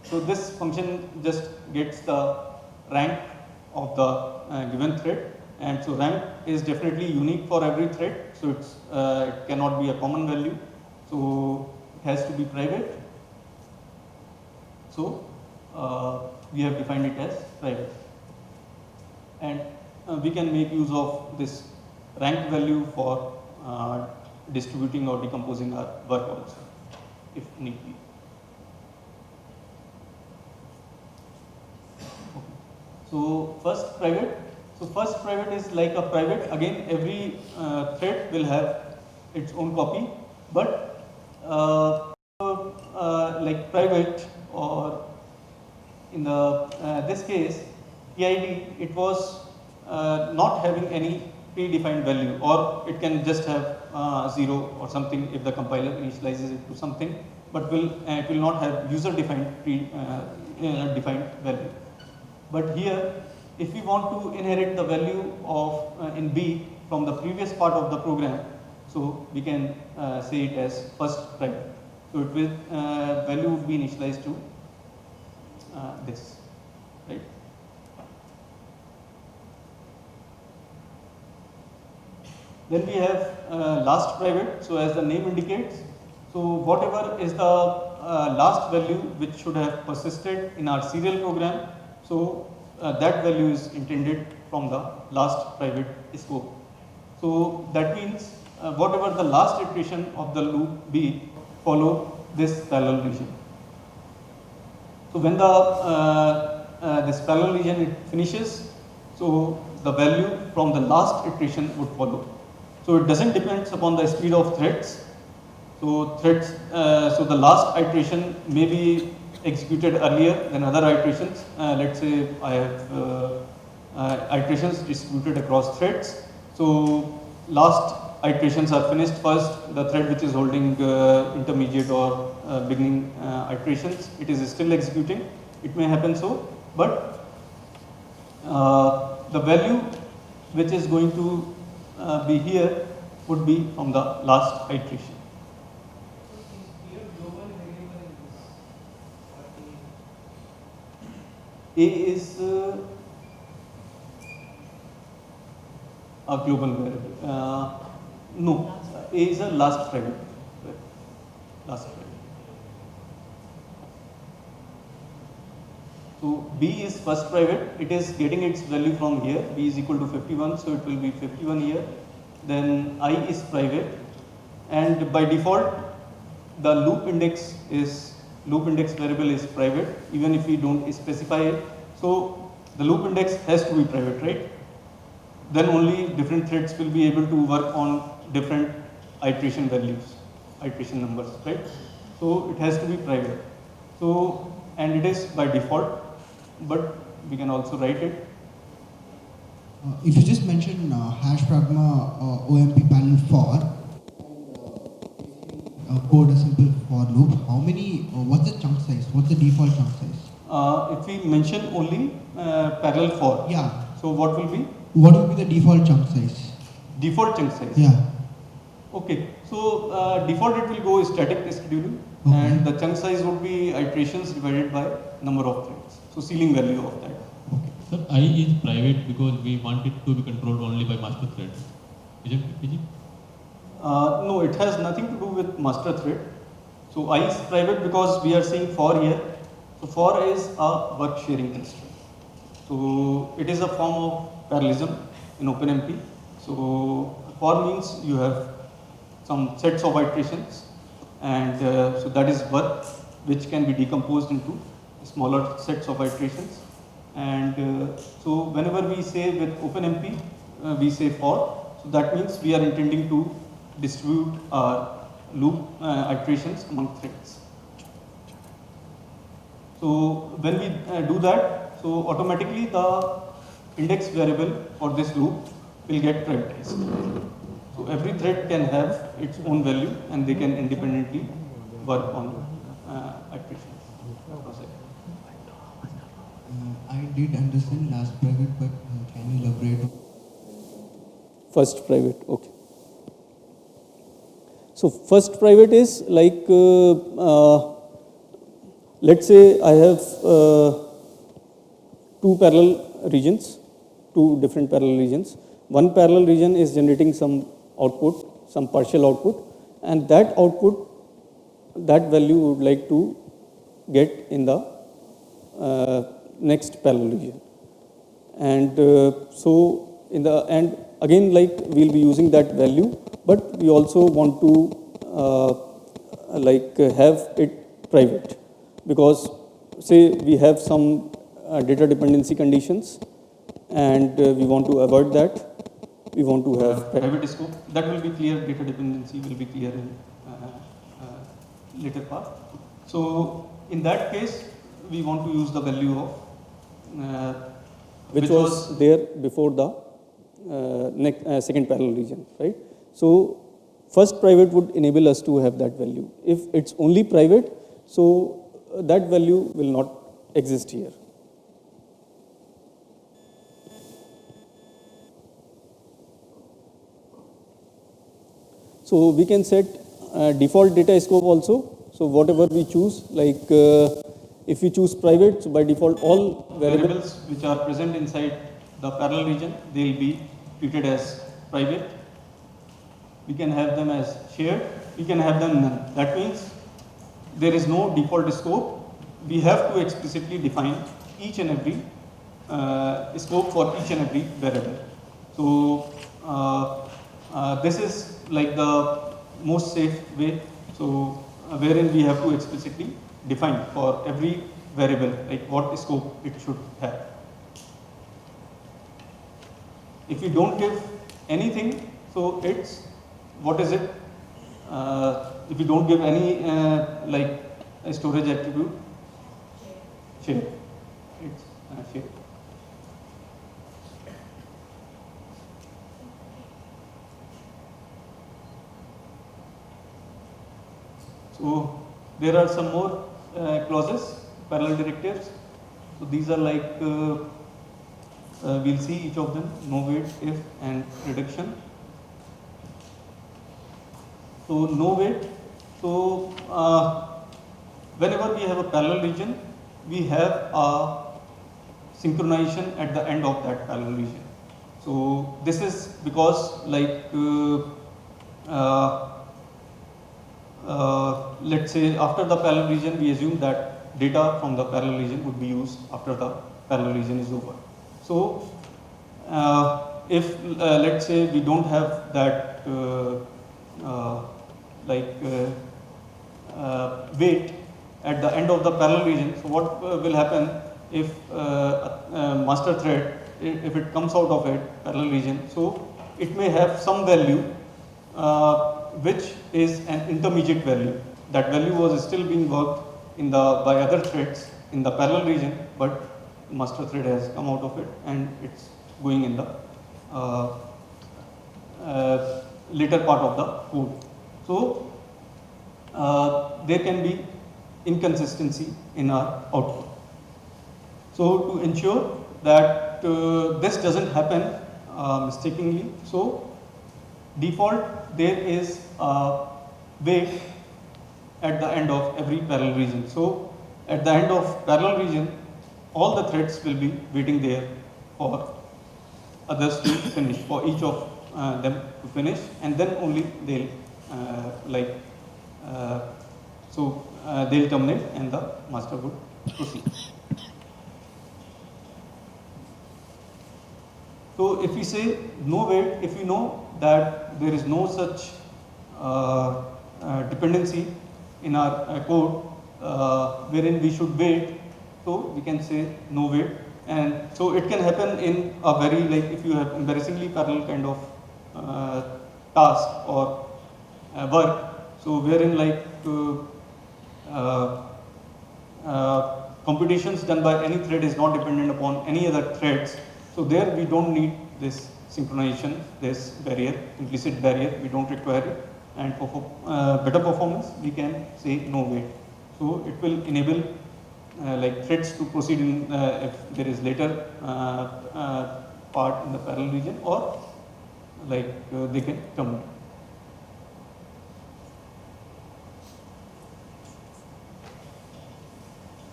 this function just gets the rank of the given thread, and so rank is definitely unique for every thread. So it cannot be a common value. So it has to be private. So we have defined it as private, and we can make use of this rank value for distributing or decomposing our work also, if need be. Okay. So first private. So first private is like a private. Again, every thread will have its own copy, but like private or in the this case, PID, it was not having any predefined value, or it can just have 0 or something if the compiler initializes it to something, but it will not have user defined defined value. But here, if we want to inherit the value of in B from the previous part of the program, so we can say it as first private. So it will value would be initialized to this, right? Then we have last private. So as the name indicates, so whatever is the last value which should have persisted in our serial program, so that value is intended from the last private scope. So that means whatever the last iteration of the loop be, follow this parallel region. So when the this parallel region it finishes, so the value from the last iteration would follow. So it doesn't depend upon the speed of threads. So so the last iteration may be executed earlier than other iterations. Let's say I have iterations distributed across threads. So last iterations are finished first. The thread which is holding intermediate or beginning iterations, it is still executing. It may happen so, but the value which is going to be here would be from the last iteration. A is a global variable. No, A is a last private. Last private. So B is first private. It is getting its value from here. B is equal to 51, so it will be 51 here. Then I is private, and by default, the loop index variable is private, even if we don't specify it. So the loop index has to be private, right? Then only different threads will be able to work on different iteration values, iteration numbers, right? So it has to be private. So, and it is by default, but we can also write it. If you just mention hash pragma OMP panel for code a simple for loop, how many, what's the chunk size? What's the default chunk size? If we mention only parallel for, Yeah. so what will be? What will be the default chunk size? Default chunk size. Yeah. Okay, so default it will go static scheduling, Okay. and the chunk size would be iterations divided by number of threads. So ceiling value of that. Sir, I is private because we want it to be controlled only by master thread. Is it? No, it has nothing to do with master thread. So I is private because we are saying for here. So for is a work sharing constraint. So it is a form of parallelism in OpenMP. So for means you have some sets of iterations, and so that is work which can be decomposed into smaller sets of iterations. And so whenever we say with OpenMP, we say for, so that means we are intending to distribute our loop iterations among threads. So when we do that, so automatically the index variable for this loop will get privatized. So every thread can have its own value, and they can independently work on iterations. I did understand last private, but can you elaborate? First private, okay. So first private is like, let's say I have two parallel regions, two different parallel regions. One parallel region is generating some output, some partial output, and that output, that value would like to get in the next parallel region. And so in the end, again, like we'll be using that value, but we also want to have it private, because say we have some data dependency conditions, and we want to avoid that. We want to have private scope. That will be clear. Data dependency will be clear in later part. So in that case, we want to use the value of which was there before the second parallel region, right? So first private would enable us to have that value. If it's only private, so that value will not exist here. So we can set default data scope also. So whatever we choose, like if we choose private, so by default all variables which are present inside the parallel region, they will be treated as private. We can have them as shared, we can have them none. That means there is no default scope. We have to explicitly define each and every scope for each and every variable. So this is like the most safe way. So wherein we have to explicitly define for every variable like what scope it should have. If you don't give anything, so it's what is it? If you don't give any like a storage attribute, share. It's share. So there are some more clauses, parallel directives. So these are like we'll see each of them: no wait, if, and reduction. So no wait. So whenever we have a parallel region, we have a synchronization at the end of that parallel region. So this is because like let's say after the parallel region, we assume that data from the parallel region would be used after the parallel region is over. So if let's say we don't have that wait at the end of the parallel region, so what will happen if master thread, if it comes out of it parallel region, so it may have some value which is an intermediate value. That value was still being worked in the by other threads in the parallel region, but master thread has come out of it and it's going in the later part of the code. So there can be inconsistency in our output. So to ensure that this doesn't happen mistakenly, so default there is a wait at the end of every parallel region. So at the end of parallel region, all the threads will be waiting there for others to finish, for each of them to finish, and then only they'll they'll terminate and the master would proceed. So if we say no wait, if we know that there is no such dependency in our code wherein we should wait, so we can say no wait. And so it can happen in a very, like if you have embarrassingly parallel kind of task or work, so wherein like computations done by any thread is not dependent upon any other threads. So there we don't need this synchronization, this barrier, implicit barrier, we don't require it. And for better performance, we can say no wait. So it will enable like threads to proceed in if there is later part in the parallel region, or like they can terminate.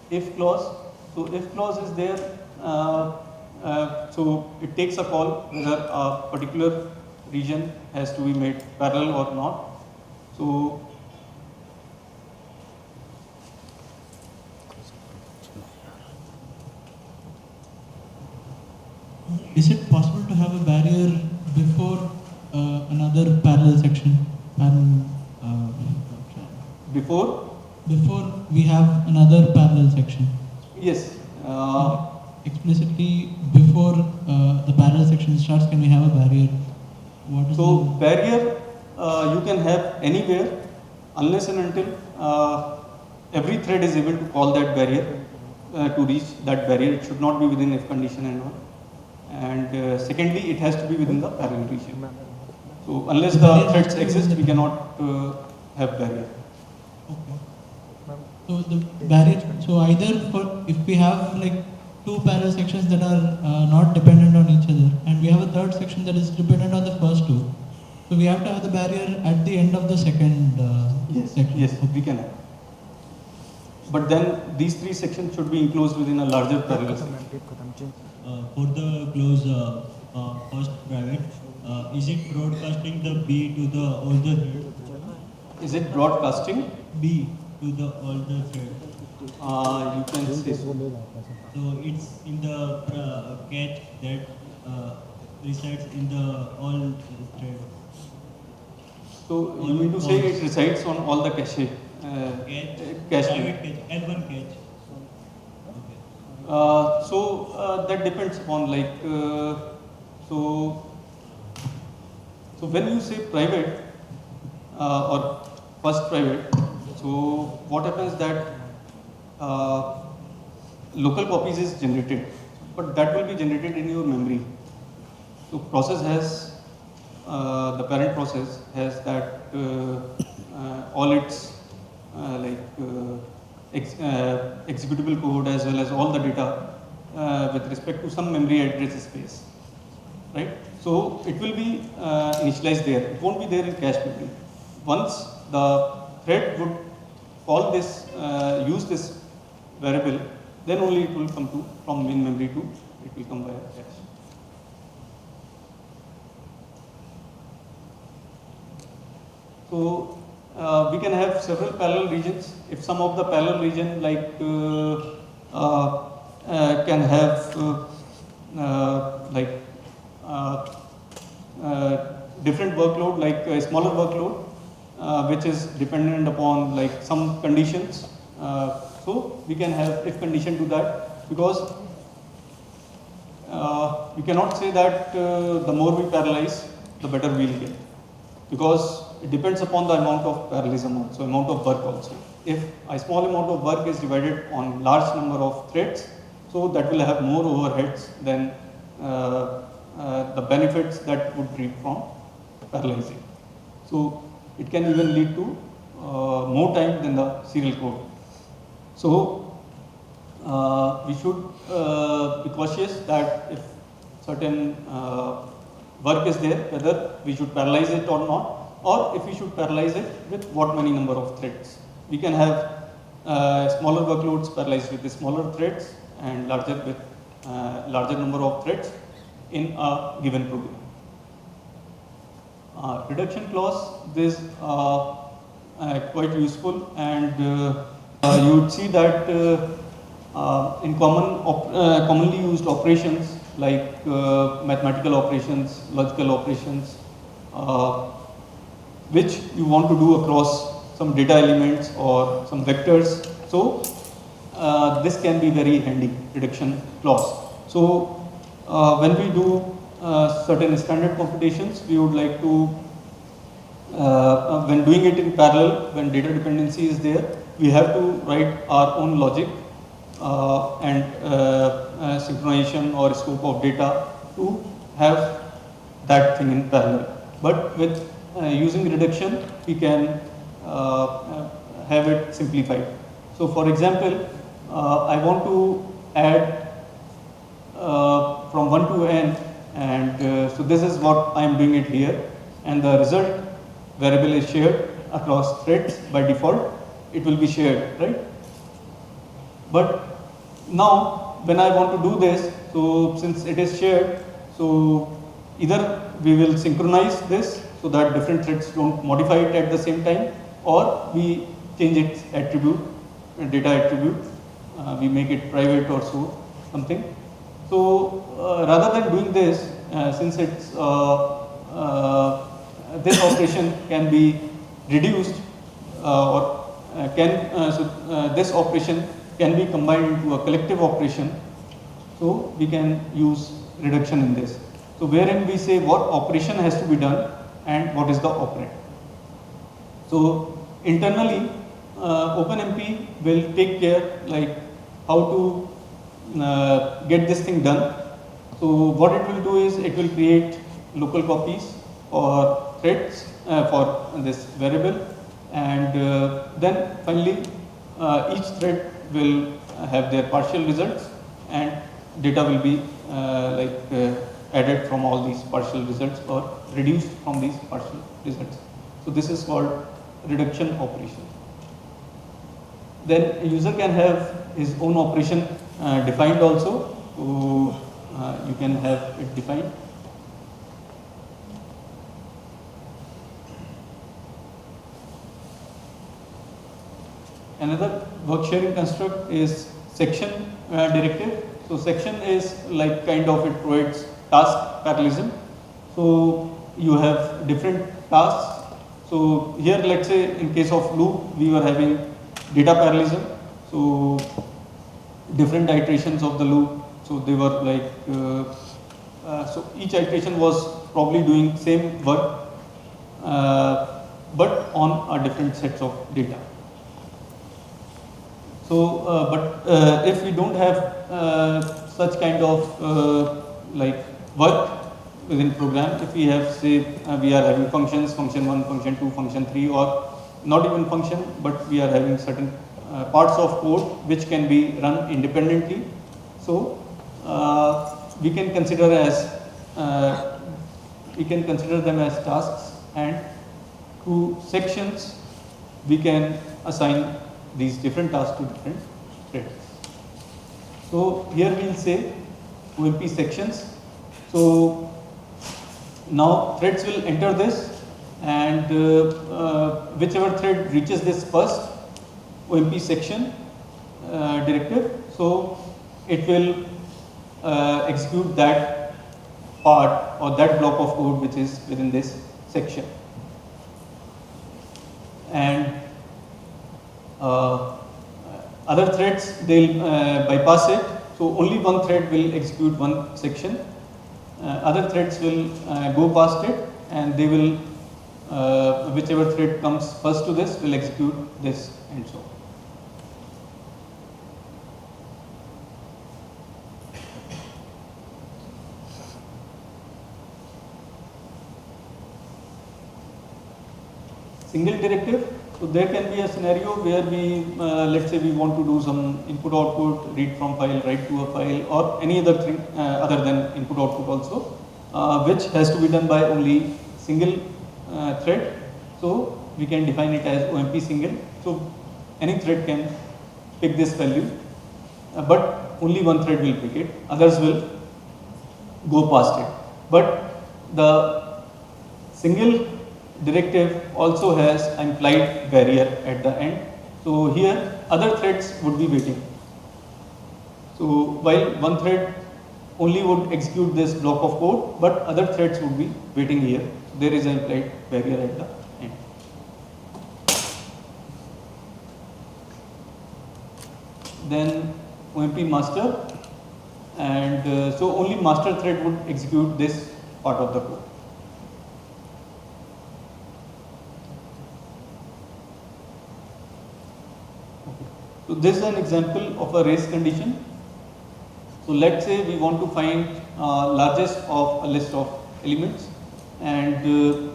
If clause, so if clause is there, so it takes a call whether a particular region has to be made parallel or not. So is it possible to have a barrier before another parallel section? Before we have another parallel section? Yes. Explicitly before the parallel section starts, can we have a barrier? What is so barrier you can have anywhere unless and until every thread is able to call that barrier. to reach that barrier. It should not be within if condition and all. And secondly, it has to be within the parallel region. So unless the threats exist, we cannot have barrier. Okay. So the barrier, so either for, if we have like two parallel sections that are not dependent on each other, and we have a third section that is dependent on the first two, so we have to have the barrier at the end of the second section. Yes, we can have. But then these three sections should be enclosed within a larger parallel section. For the close first private, is it broadcasting the B to the all the thread? Is it broadcasting? B to the all the thread. You can say so. So it's in the cache that resides in the all thread. So you mean to say it resides on all the cache? Cache. Private cache, L1 cache. So that depends upon like so when you say private or first private, so what happens that local copies is generated, but that will be generated in your memory. So process has the parent process has that all its executable code as well as all the data with respect to some memory address space, right? So it will be initialized there. It won't be there in cache memory. Once the thread would call this, use this variable, then only it will come to from main memory to it will come via cache. So we can have several parallel regions. If some of the parallel region like can have different workload, like a smaller workload, which is dependent upon like some conditions. So we can have if condition to that, because we cannot say that the more we parallelize, the better we'll get, because it depends upon the amount of parallelism also, amount of work also. If a small amount of work is divided on large number of threads, so that will have more overheads than the benefits that would reap from parallelizing. So it can even lead to more time than the serial code. So we should be cautious that if certain work is there, whether we should parallelize it or not, or if we should parallelize it with what many number of threads. We can have smaller workloads parallelized with the smaller threads and larger with larger number of threads in a given program. Reduction clause, this is quite useful, and you would see that in commonly used operations like mathematical operations, logical operations, which you want to do across some data elements or some vectors. So this can be very handy, reduction clause. So when we do certain standard computations, we would like to, when doing it in parallel, when data dependency is there, we have to write our own logic and synchronization or scope of data to have that thing in parallel. But with using reduction, we can have it simplified. So for example, I want to add from 1 to n, and so this is what I am doing it here, and the result variable is shared across threads by default. It will be shared, right? But now when I want to do this, so since it is shared, so either we will synchronize this so that different threads don't modify it at the same time, or we change its attribute, data attribute, we make it private or so, something. So rather than doing this, since it's this operation can be reduced or this operation can be combined into a collective operation, so we can use reduction in this. So wherein we say what operation has to be done and what is the operand. So internally, OpenMP will take care, like how to get this thing done. So what it will do is it will create local copies for threads for this variable, and then finally each thread will have their partial results, and data will be added from all these partial results or reduced from these partial results. So this is called reduction operation. Then a user can have his own operation defined also. So you can have it defined. Another work sharing construct is section directive. So section is like kind of, it provides task parallelism. So you have different tasks. So here, let's say in case of loop, we were having data parallelism. So different iterations of the loop. So they were like, so each iteration was probably doing same work, but on a different sets of data. So, if we don't have such kind of like work within program, if we have, say, we are having functions, function 1, function 2, function 3, or not even function, but we are having certain parts of code which can be run independently. So we can consider them as tasks, and to sections we can assign these different tasks to different threads. So here we will say OMP sections. So now threads will enter this, and whichever thread reaches this first OMP section directive, so it will execute that part or that block of code which is within this section. And other threads, they'll bypass it. So only one thread will execute one section. Other threads will go past it, and they will, whichever thread comes first to this will execute this, and so on. Single directive. So there can be a scenario where we, let's say we want to do some input output, read from file, write to a file, or any other thing other than input output also, which has to be done by only single thread. So we can define it as OMP single. So any thread can pick this value, but only one thread will pick it, others will go past it. But the single directive also has implied barrier at the end. So here other threads would be waiting. So while one thread only would execute this block of code, but other threads would be waiting here. There is an implied barrier at the end. Then OMP master, and so only master thread would execute this part of the code. So this is an example of a race condition. So let's say we want to find largest of a list of elements, and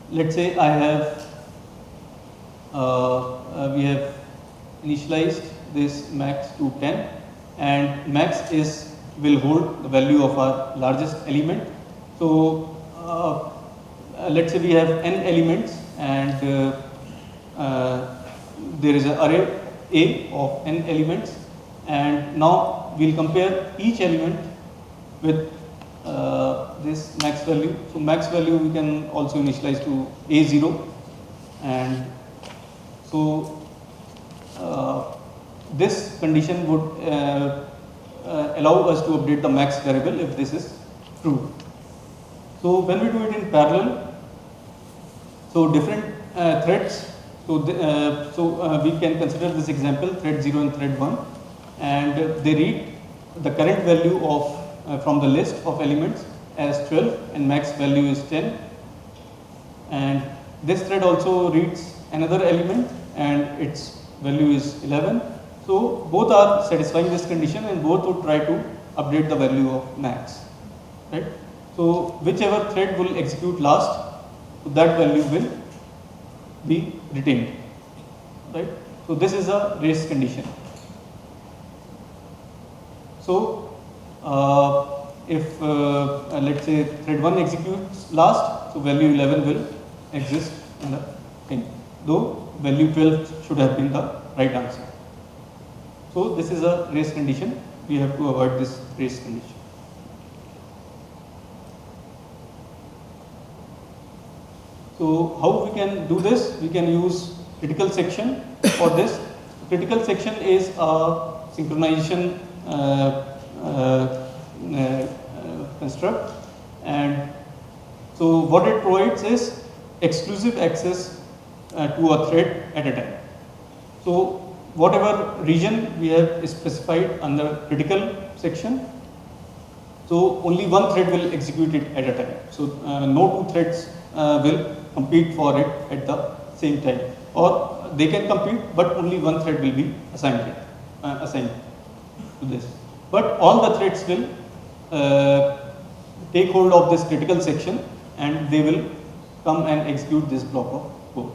let's say I have we have initialized this max to 10, and max will hold the value of our largest element. So let's say we have n elements, and there is an array A of n elements, and now we'll compare each element with this max value. So max value we can also initialize to A0, and so this condition would allow us to update the max variable if this is true. So when we do it in parallel, so different threads, so we can consider this example, thread 0 and thread 1, and they read the current value of from the list of elements as 12, and max value is 10, and this thread also reads another element and its value is 11, So both are satisfying this condition and both would try to update the value of max, right? So whichever thread will execute last, that value will be retained, right? So this is a race condition. So if let's say thread 1 executes last, so value 11 will exist in the thing, though value 12 should have been the right answer. So this is a race condition. We have to avoid this race condition. So how we can do this? We can use critical section for this. Critical section is a synchronization construct, and so what it provides is exclusive access to a thread at a time. So whatever region we have specified under critical section, so only one thread will execute it at a time. So no two threads will compete for it at the same time, or they can compete, but only one thread will be assigned to this. But all the threads will take hold of this critical section, and they will come and execute this block of code.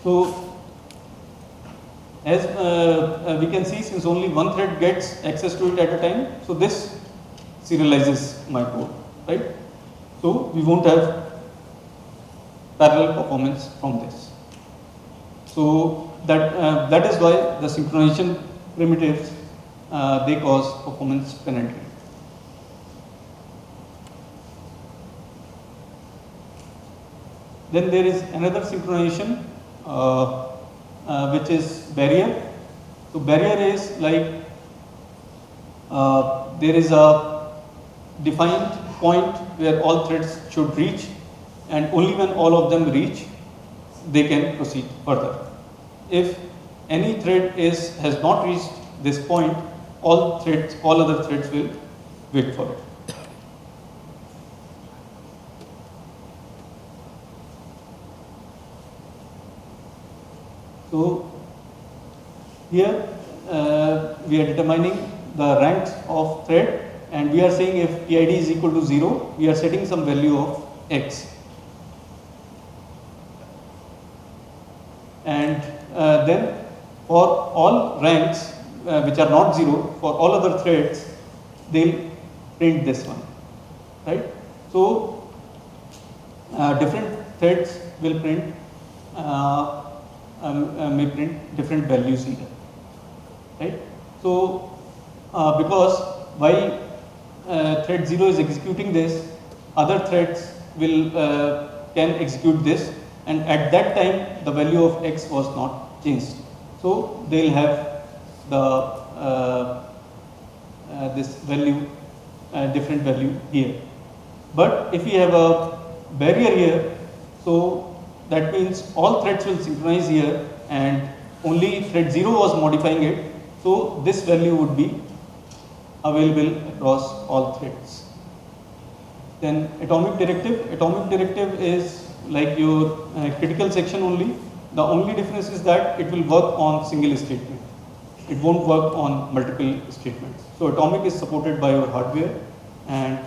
So as we can see, since only one thread gets access to it at a time, so this serializes my code, right? So we won't have parallel performance from this. So that is why the synchronization primitives they cause performance penalty. Then there is another synchronization which is barrier. So barrier is like there is a defined point where all threads should reach, and only when all of them reach, they can proceed further. If any thread has not reached this point, all other threads will wait for it. So here we are determining the ranks of thread, and we are saying if PID is equal to 0, we are setting some value of x. And then for all ranks which are not 0, for all other threads, they'll print this one, right? So different threads will print may print different values here, right? So because while thread 0 is executing this, other threads will can execute this, and at that time the value of x was not changed. So they'll have the this value, different value here. But if we have a barrier here, so that means all threads will synchronize here, and only thread 0 was modifying it. So this value would be available across all threads. Then atomic directive. Atomic directive is like your critical section only. The only difference is that it will work on single statement. It won't work on multiple statements. So atomic is supported by your hardware, and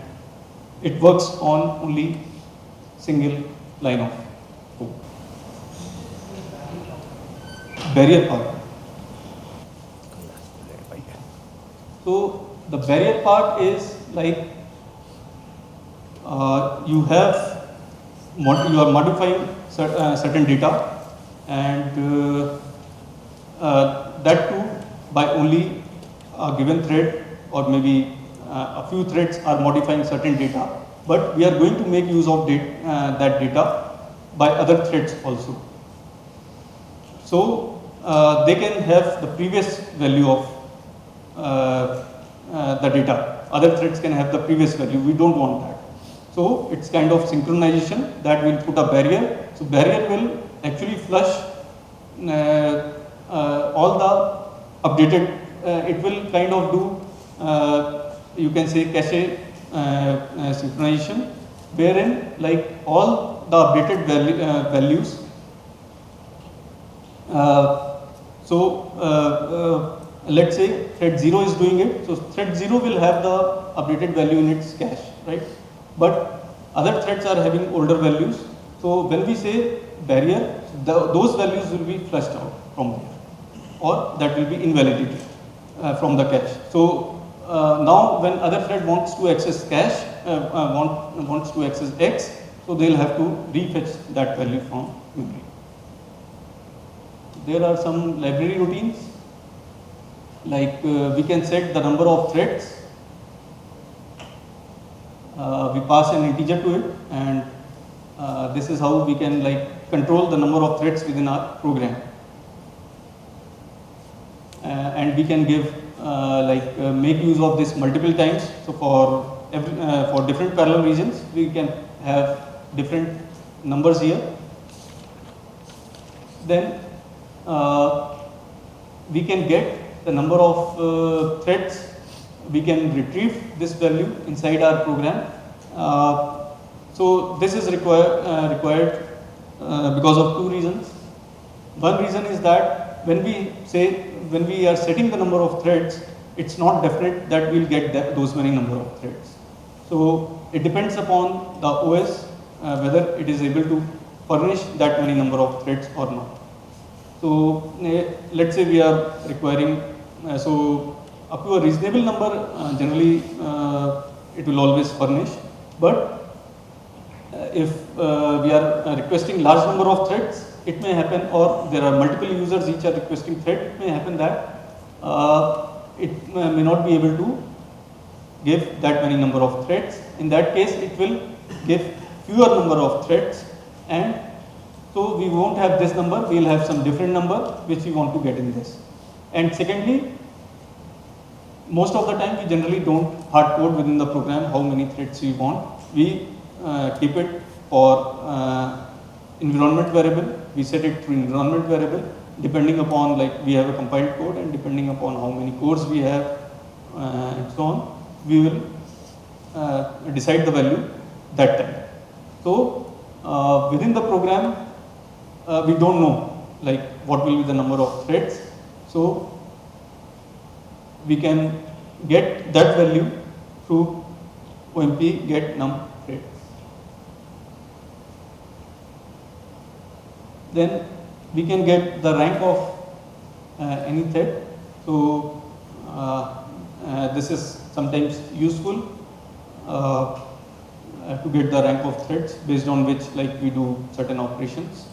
it works on only single line of code. Barrier part. So the barrier part is like you are modifying certain data, and that too by only a given thread, or maybe a few threads are modifying certain data, but we are going to make use of that data by other threads also. So they can have the previous value of the data. Other threads can have the previous value. We don't want that. So it's kind of synchronization that will put a barrier. So barrier will actually flush all the updated. It will kind of do, you can say, cache synchronization, wherein like all the updated values Let's say thread 0 is doing it, so thread 0 will have the updated value in its cache, right? But other threads are having older values, so when we say barrier, those values will be flushed out from there, or that will be invalidated from the cache. So now when other thread wants to access cache, wants to access X, so they'll have to refetch that value from memory. There are some library routines, like we can set the number of threads, we pass an integer to it, and this is how we can like control the number of threads within our program. And we can give make use of this multiple times. So for different parallel regions, we can have different numbers here. Then we can get the number of threads. We can retrieve this value inside our program. So this is required because of two reasons. One reason is that when we are setting the number of threads, it's not definite that we'll get those many number of threads. So it depends upon the OS whether it is able to furnish that many number of threads or not. So let's say we are requiring, so up to a reasonable number, generally it will always furnish. But if we are requesting large number of threads, it may happen, or there are multiple users each are requesting thread, it may happen that it may not be able to give that many number of threads. In that case, it will give fewer number of threads, and so we won't have this number, we will have some different number which we want to get in this. And secondly, most of the time we generally don't hard code within the program how many threads we want. We keep it for environment variable, we set it to environment variable, depending upon, like, we have a compiled code, and depending upon how many cores we have and so on, we will decide the value that time. So within the program, we don't know like what will be the number of threads, so we can get that value through OMP get num threads. Then we can get the rank of any thread. So this is sometimes useful to get the rank of threads, based on which like we do certain operations.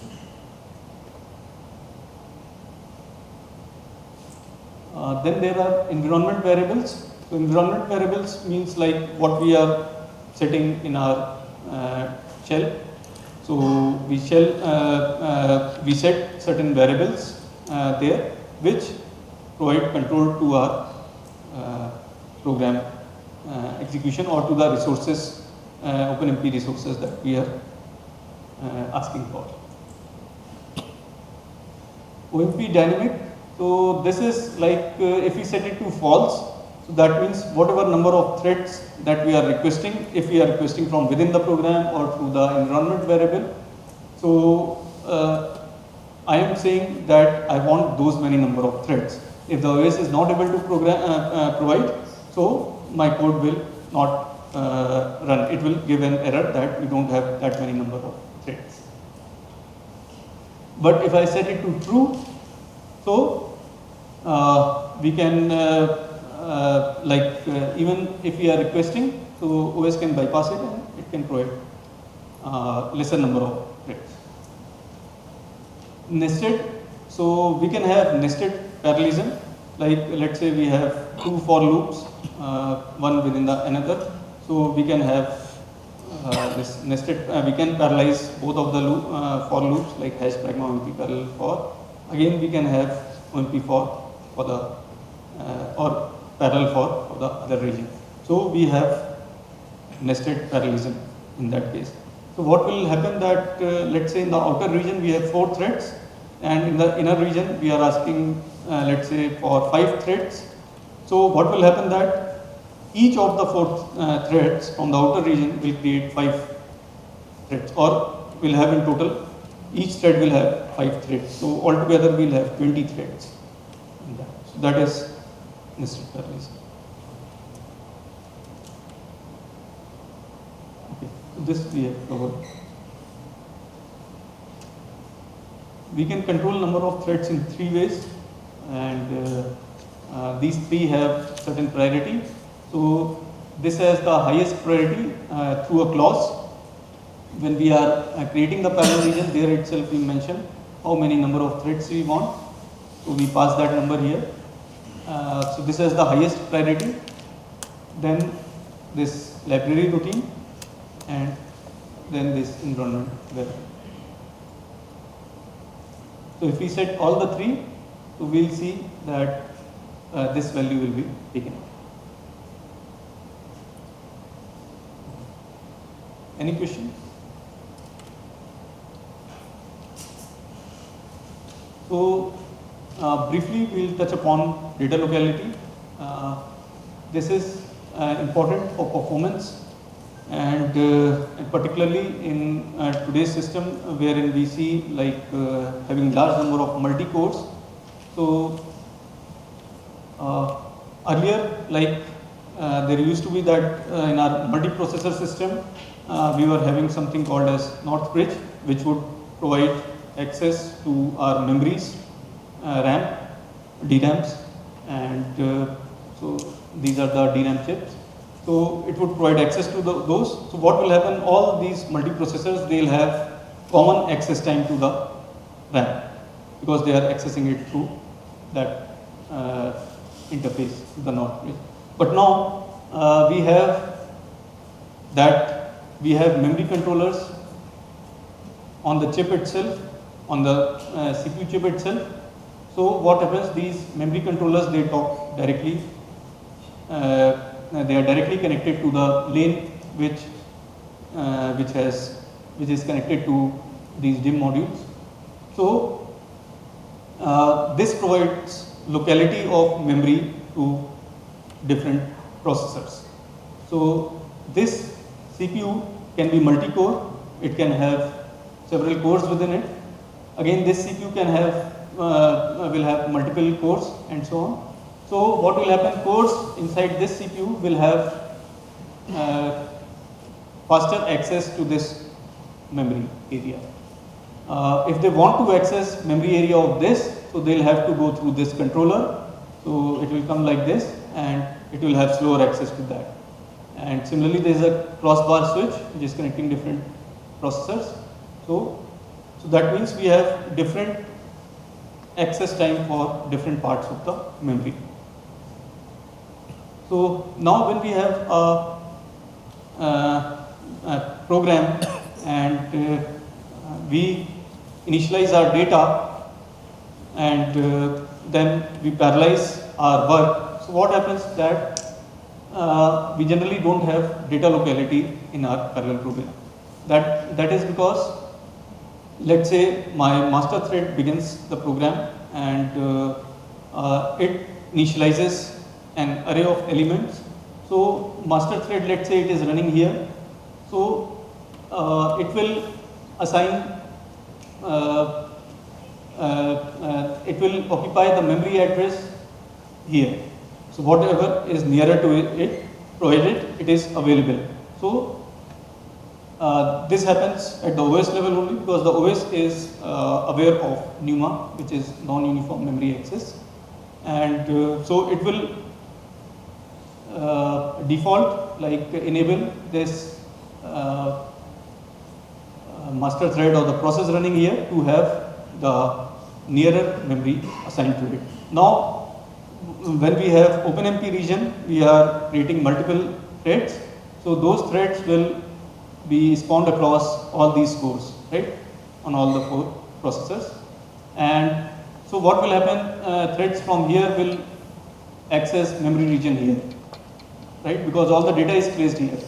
Then there are environment variables. So environment variables means like what we are setting in our shell. So we set certain variables there which provide control to our program execution, or to the resources, OpenMP resources that we are asking for. OMP dynamic. So this is like if we set it to false, so that means whatever number of threads that we are requesting, if we are requesting from within the program or through the environment variable. So I am saying that I want those many number of threads. If the OS is not able to provide, so my code will not run. It will give an error that we don't have that many number of threads. But if I set it to true, so we can even if we are requesting, so OS can bypass it and it can provide lesser number of threads. Nested, so we can have nested parallelism. Like let's say we have two for loops, one within the another. So we can have this nested. We can parallelize both of the for loops, like hash pragma OMP parallel for. Again, we can have OMP for the or parallel for the other region. So we have nested parallelism in that case. So what will happen that let's say in the outer region we have 4 threads, and in the inner region we are asking let's say for 5 threads. So what will happen that each of the 4 threads from the outer region will create 5 threads, or will have in total each thread will have 5 threads. So altogether we'll have 20 threads in that. So that is nested parallelism. Okay, so this we have covered. We can control number of threads in 3 ways, and these 3 have certain priority. So this has the highest priority through a clause. When we are creating the parallel region, there itself we mention how many number of threads we want. So we pass that number here. So this has the highest priority. Then this library routine, and then this environment variable. So if we set all the 3, so we'll see that this value will be taken. Any questions? So briefly we'll touch upon data locality. This is important for performance, and particularly in today's system wherein we see like having large number of multi-cores. So earlier, like there used to be that in our multiprocessor system we were having something called as North Bridge, which would provide access to our memories, RAM, DRAMs, and so these are the DRAM chips. So it would provide access to those. So what will happen, all these multiprocessors, they'll have common access time to the RAM because they are accessing it through that interface to the North Bridge. But now we have memory controllers on the chip itself, on the CPU chip itself. So what happens, these memory controllers, they talk directly, they are directly connected to the lane which is connected to these DIMM modules. So this provides locality of memory to different processors. So this CPU can be multi-core, it can have several cores within it. Again, this CPU can have will have multiple cores and so on. So what will happen, cores inside this CPU will have faster access to this memory area. If they want to access memory area of this, so they'll have to go through this controller. So it will come like this, and it will have slower access to that. And similarly, there is a crossbar switch which is connecting different processors. So that means we have different access time for different parts of the memory. So now when we have a program and we initialize our data and then we parallelize our work. So what happens that we generally don't have data locality in our parallel program. That is because, let's say my master thread begins the program and it initializes an array of elements. So master thread, let's say it is running here. So it will assign, it will occupy the memory address here. So whatever is nearer to it, provided it is available. So this happens at the OS level only because the OS is aware of NUMA, which is non-uniform memory access, and so it will default like enable this master thread or the process running here to have the nearer memory assigned to it. Now when we have OpenMP region, we are creating multiple threads. So those threads will be spawned across all these cores, right, on all the 4 processors. And so what will happen, threads from here will access memory region here, right, because all the data is placed here.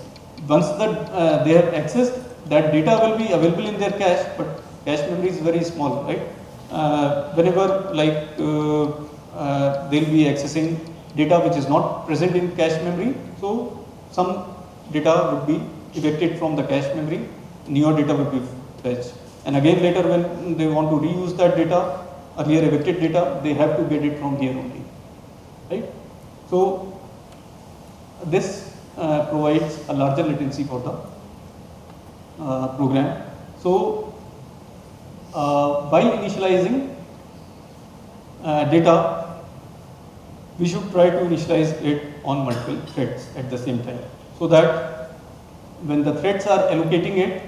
Once they have accessed, that data will be available in their cache, but cache memory is very small, right. Whenever like they'll be accessing data which is not present in cache memory, so some data would be ejected from the cache memory, newer data would be fetched And again later when they want to reuse that data, earlier evicted data, they have to get it from here only, right? So this provides a larger latency for the program. So by initializing data, we should try to initialize it on multiple threads at the same time, so that when the threads are allocating it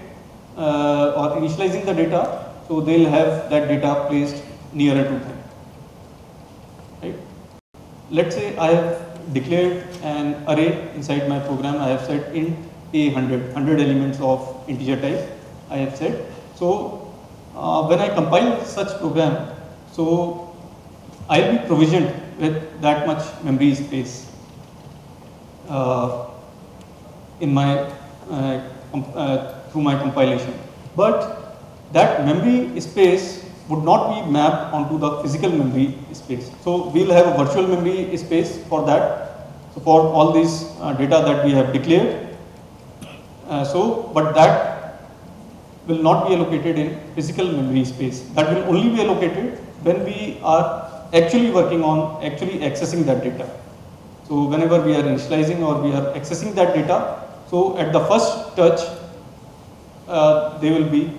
or initializing the data, so they'll have that data placed nearer to them, right? Let's say I have declared an array inside my program. I have said int a100, 100 elements of integer type I have said. So when I compile such program, so I'll be provisioned with that much memory space in my through my compilation. But that memory space would not be mapped onto the physical memory space. So we'll have a virtual memory space for that. So for all these data that we have declared. But that will not be allocated in physical memory space. That will only be allocated when we are actually working on actually accessing that data. So whenever we are initializing or we are accessing that data, so at the first touch, they will be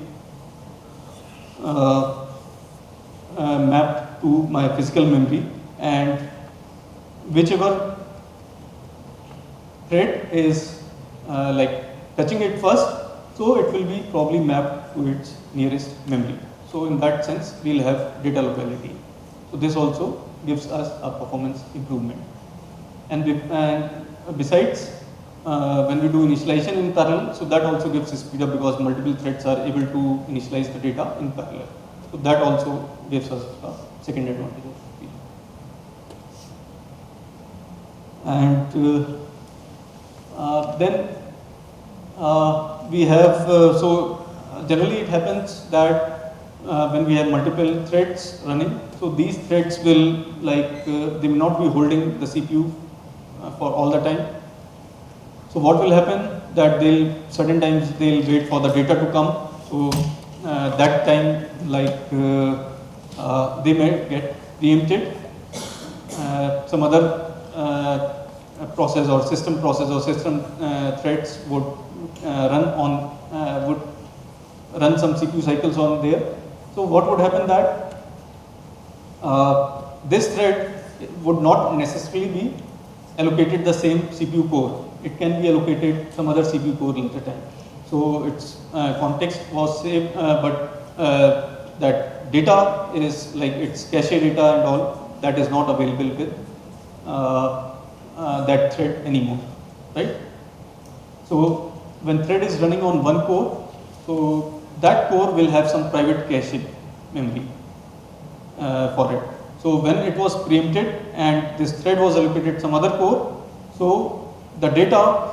mapped to my physical memory, and whichever thread is like touching it first, so it will be probably mapped to its nearest memory. So in that sense, we'll have data locality. So this also gives us a performance improvement. And besides, when we do initialization in parallel, so that also gives speed up because multiple threads are able to initialize the data in parallel. So that also gives us a second advantage of speed. And then we have, so generally it happens that when we have multiple threads running, so these threads will they will not be holding the CPU for all the time. So what will happen that certain times they'll wait for the data to come. So that time they may get preempted. Some other process or system threads would run some CPU cycles on there. So what would happen that this thread would not necessarily be allocated the same CPU core. It can be allocated some other CPU core later time. So its context was saved, but that data is its cache data and all that is not available with that thread anymore, right? So when thread is running on one core, so that core will have some private cache memory for it. So when it was preempted and this thread was allocated some other core, so the data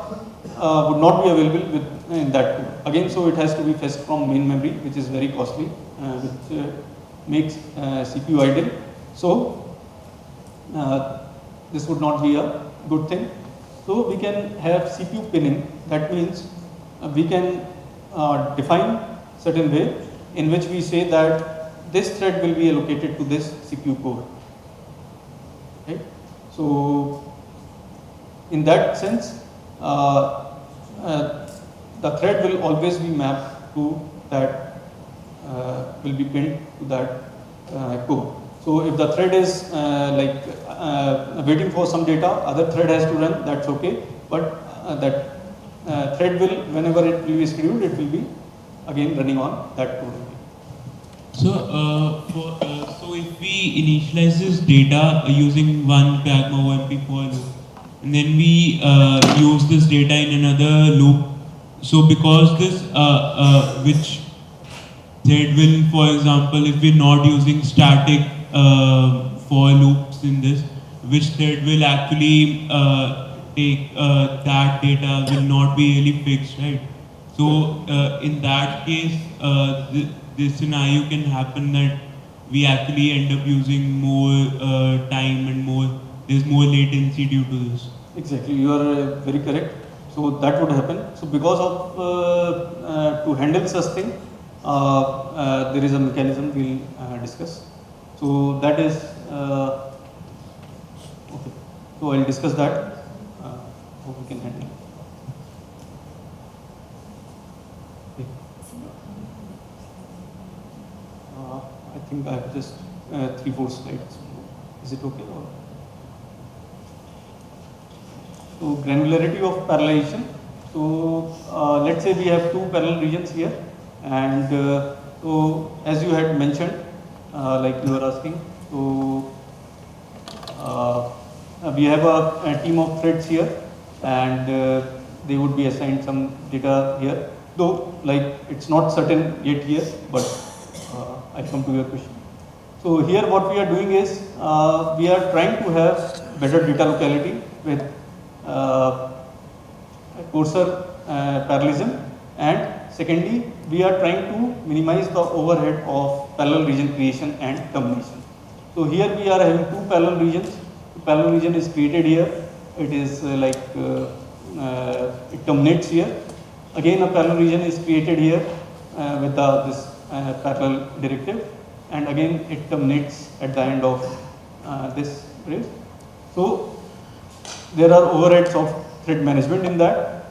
would not be available in that core. Again, so it has to be fetched from main memory, which is very costly, which makes CPU idle. So this would not be a good thing. So we can have CPU pinning. That means we can define certain way in which we say that this thread will be allocated to this CPU core. Okay? So in that sense, the thread will always be mapped to that, will be pinned to that core. So if the thread is waiting for some data, other thread has to run, that's okay. But that thread will, whenever it will be scheduled, it will be again running on that core. So, so if we initialize this data using one Pragma OMP for loop, and then we use this data in another loop, so because this which thread will, for example, if we're not using static for loops in this, which thread will actually take that data will not be really fixed, right? So in that case, this scenario can happen that we actually end up using more time and there's more latency due to this. Exactly, you are very correct. So that would happen. So because of to handle such thing, there is a mechanism we'll discuss. So that is okay. So I'll discuss that. Hope we can handle it. Okay. I think I have just 3-4 slides. Is it okay? Or? So granularity of parallelization. So let's say we have 2 parallel regions here, and so as you had mentioned, like you were asking, so we have a team of threads here, and they would be assigned some data here. Though like it's not certain yet here, but I come to your question. So here what we are doing is we are trying to have better data locality with coarser parallelism, and secondly we are trying to minimize the overhead of parallel region creation and termination. So here we are having 2 parallel regions. The parallel region is created here. It is it terminates here. Again a parallel region is created here with this parallel directive, and again it terminates at the end of this race. So there are overheads of thread management in that.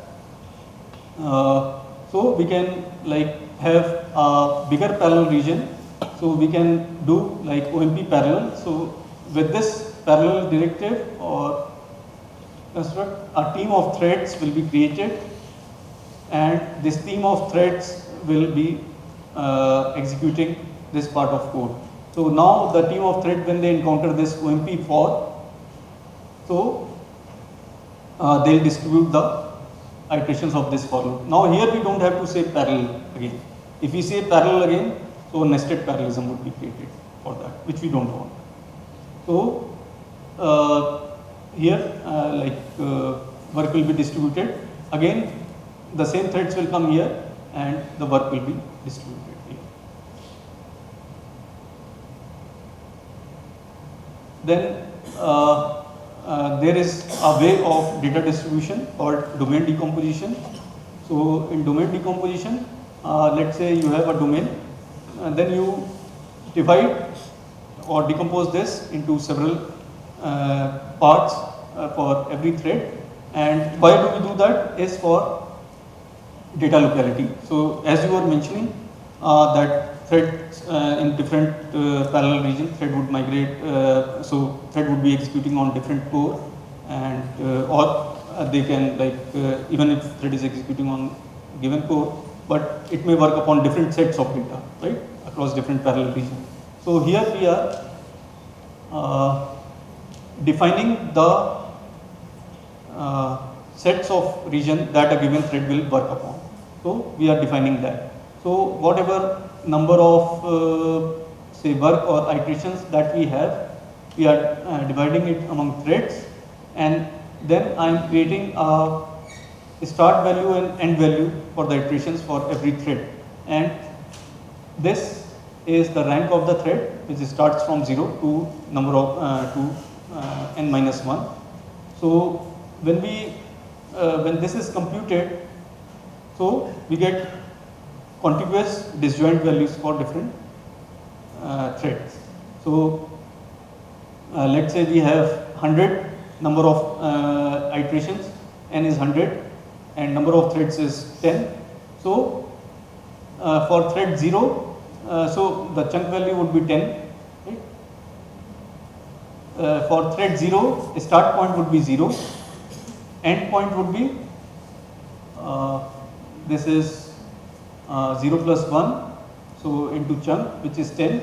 So we can like have a bigger parallel region. So we can do like OMP parallel. So with this parallel directive or construct, a team of threads will be created, and this team of threads will be executing this part of code. So now the team of thread, when they encounter this OMP for, so they'll distribute the iterations of this for loop. Now here we don't have to say parallel again. If we say parallel again, so nested parallelism would be created for that, which we don't want. So here work will be distributed. Again the same threads will come here and the work will be distributed here. Then there is a way of data distribution called domain decomposition. So in domain decomposition, let's say you have a domain, and then you divide or decompose this into several parts for every thread. And why do we do that? Is for data locality. So as you were mentioning, that threads in different parallel regions, thread would migrate, so thread would be executing on different core, and or they can like even if thread is executing on given core, but it may work upon different sets of data, right, across different parallel regions. So here we are defining the sets of region that a given thread will work upon. So we are defining that. So whatever number of say work or iterations that we have, we are dividing it among threads, and then I am creating a start value and end value for the iterations for every thread, and this is the rank of the thread, which starts from 0 to number of n minus 1. So when we when this is computed, so we get contiguous disjoint values for different threads. So let's say we have 100 number of iterations, n is 100, and number of threads is 10. So for thread 0, so the chunk value would be 10. Right? For thread 0, start point would be 0, end point would be this is 0 plus 1, so into chunk, which is 10,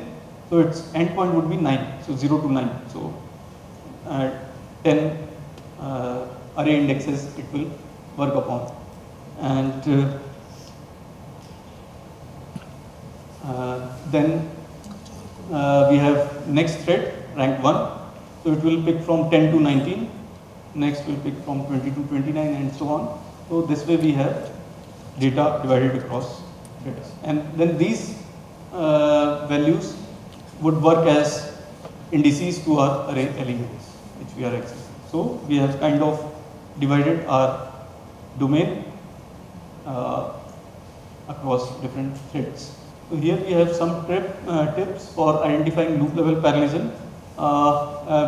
so its end point would be 9, so 0 to 9. So 10 array indexes it will work upon, and then we have next thread, rank 1, so it will pick from 10 to 19, next will pick from 20 to 29, and so on. So this way we have data divided across threads, and then these values would work as indices to our array elements which we are accessing. So we have kind of divided our domain across different threads. So here we have some tips for identifying loop level parallelism.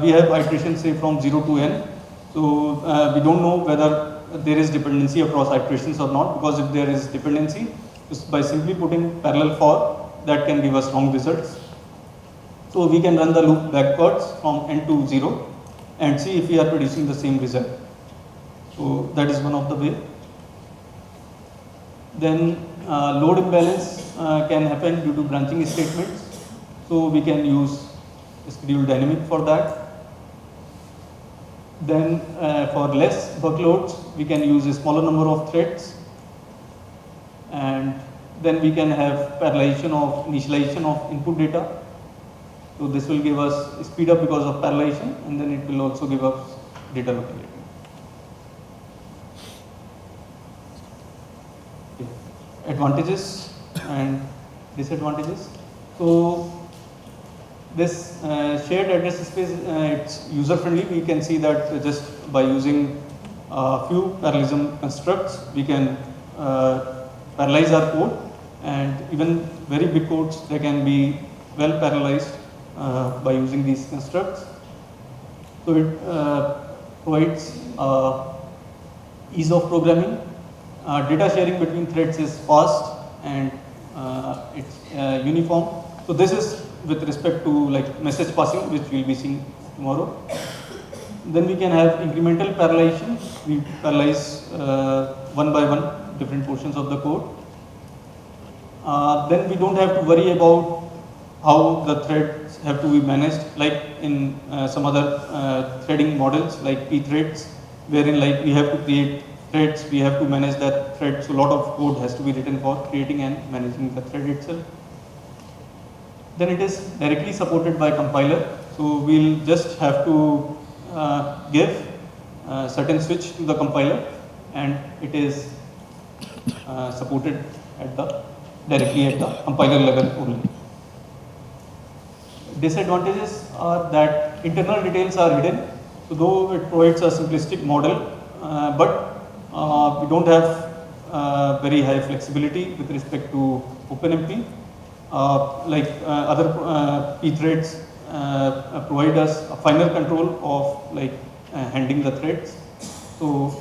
We have iterations say from 0 to n. So we don't know whether there is dependency across iterations or not, because if there is dependency, just by simply putting parallel for, that can give us wrong results. So we can run the loop backwards from n to 0 and see if we are producing the same result. So that is one of the way. Then load imbalance can happen due to branching statements. So we can use schedule dynamic for that. Then for less workloads, we can use a smaller number of threads. And then we can have parallelization of initialization of input data. So this will give us speed up because of parallelization, and then it will also give us data locality. Okay. Advantages and disadvantages. So this shared address space, it's user friendly. We can see that just by using a few parallelism constructs, we can parallelize our code, and even very big codes, they can be well parallelized by using these constructs. So it provides ease of programming. Data sharing between threads is fast and it's uniform. So this is with respect to like message passing, which we'll be seeing tomorrow. Then we can have incremental parallelization. We parallelize one by one different portions of the code. Then we don't have to worry about how the threads have to be managed, like in some other threading models like pthreads, wherein like we have to create threads, we have to manage that thread. So a lot of code has to be written for creating and managing the thread itself. Then it is directly supported by compiler. So we'll just have to give certain switch to the compiler, and it is supported at the directly at the compiler level only. Disadvantages are that internal details are hidden. So though it provides a simplistic model, but we don't have very high flexibility with respect to OpenMP. Like other pthreads provide us a finer control of like handling the threads. So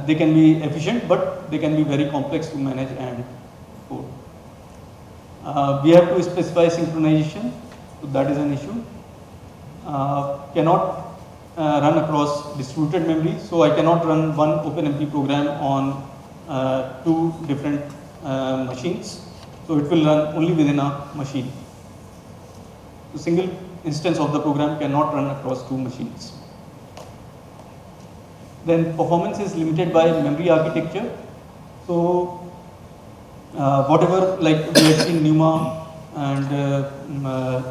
they can be efficient, but they can be very complex to manage and code. We have to specify synchronization, so that is an issue. Cannot run across distributed memory, so I cannot run one OpenMP program on two different machines. So it will run only within a machine. So single instance of the program cannot run across two machines. Then performance is limited by memory architecture. So whatever like we have seen NUMA and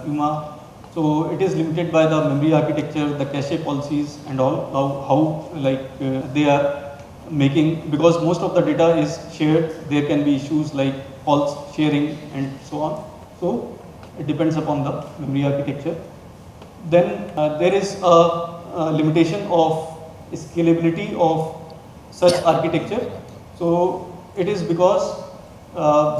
UMA, so it is limited by the memory architecture, the cache policies and all, how like they are making, because most of the data is shared, there can be issues like false sharing and so on. So it depends upon the memory architecture. Then there is a limitation of scalability of such architecture. So it is because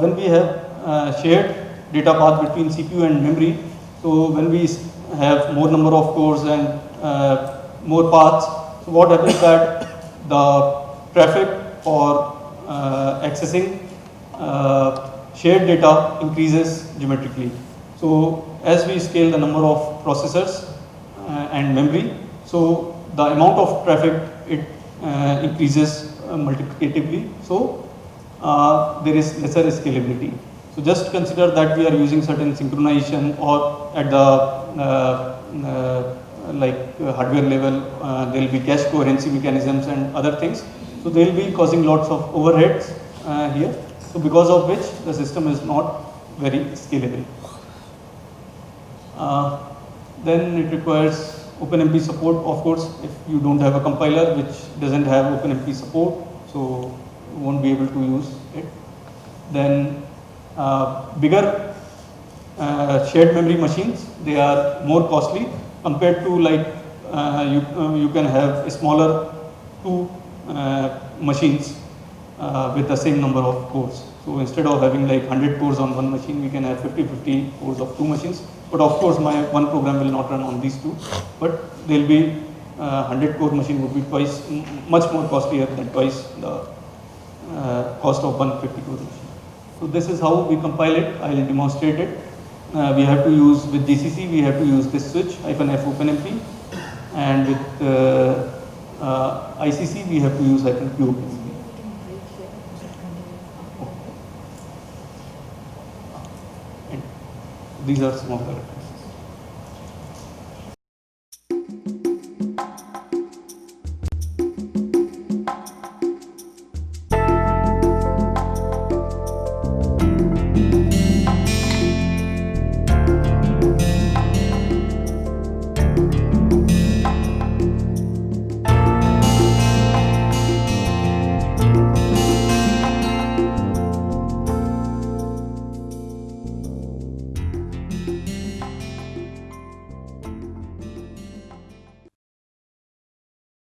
when we have shared data path between CPU and memory, so when we have more number of cores and more paths, so what happens that the traffic for accessing shared data increases geometrically. So as we scale the number of processors and memory, so the amount of traffic it increases multiplicatively. So there is lesser scalability. So just consider that we are using certain synchronization, or at the hardware level, there will be cache coherency mechanisms and other things. So they will be causing lots of overheads here. So because of which the system is not very scalable. Then it requires OpenMP support. Of course, if you don't have a compiler which doesn't have OpenMP support, so you won't be able to use it. Then bigger shared memory machines, they are more costly compared to like you can have a smaller two machines with the same number of cores. So instead of having like 100 cores on one machine, we can have 50 cores of two machines. But of course, my one program will not run on these two. But there will be 100 core machine would be twice, much more costlier than twice the cost of 150 core machine. So this is how we compile it. I will demonstrate it. We have to use with GCC. We have to use this switch -f OpenMP, and with ICC we have to use -q OpenMP. And these are some of the references.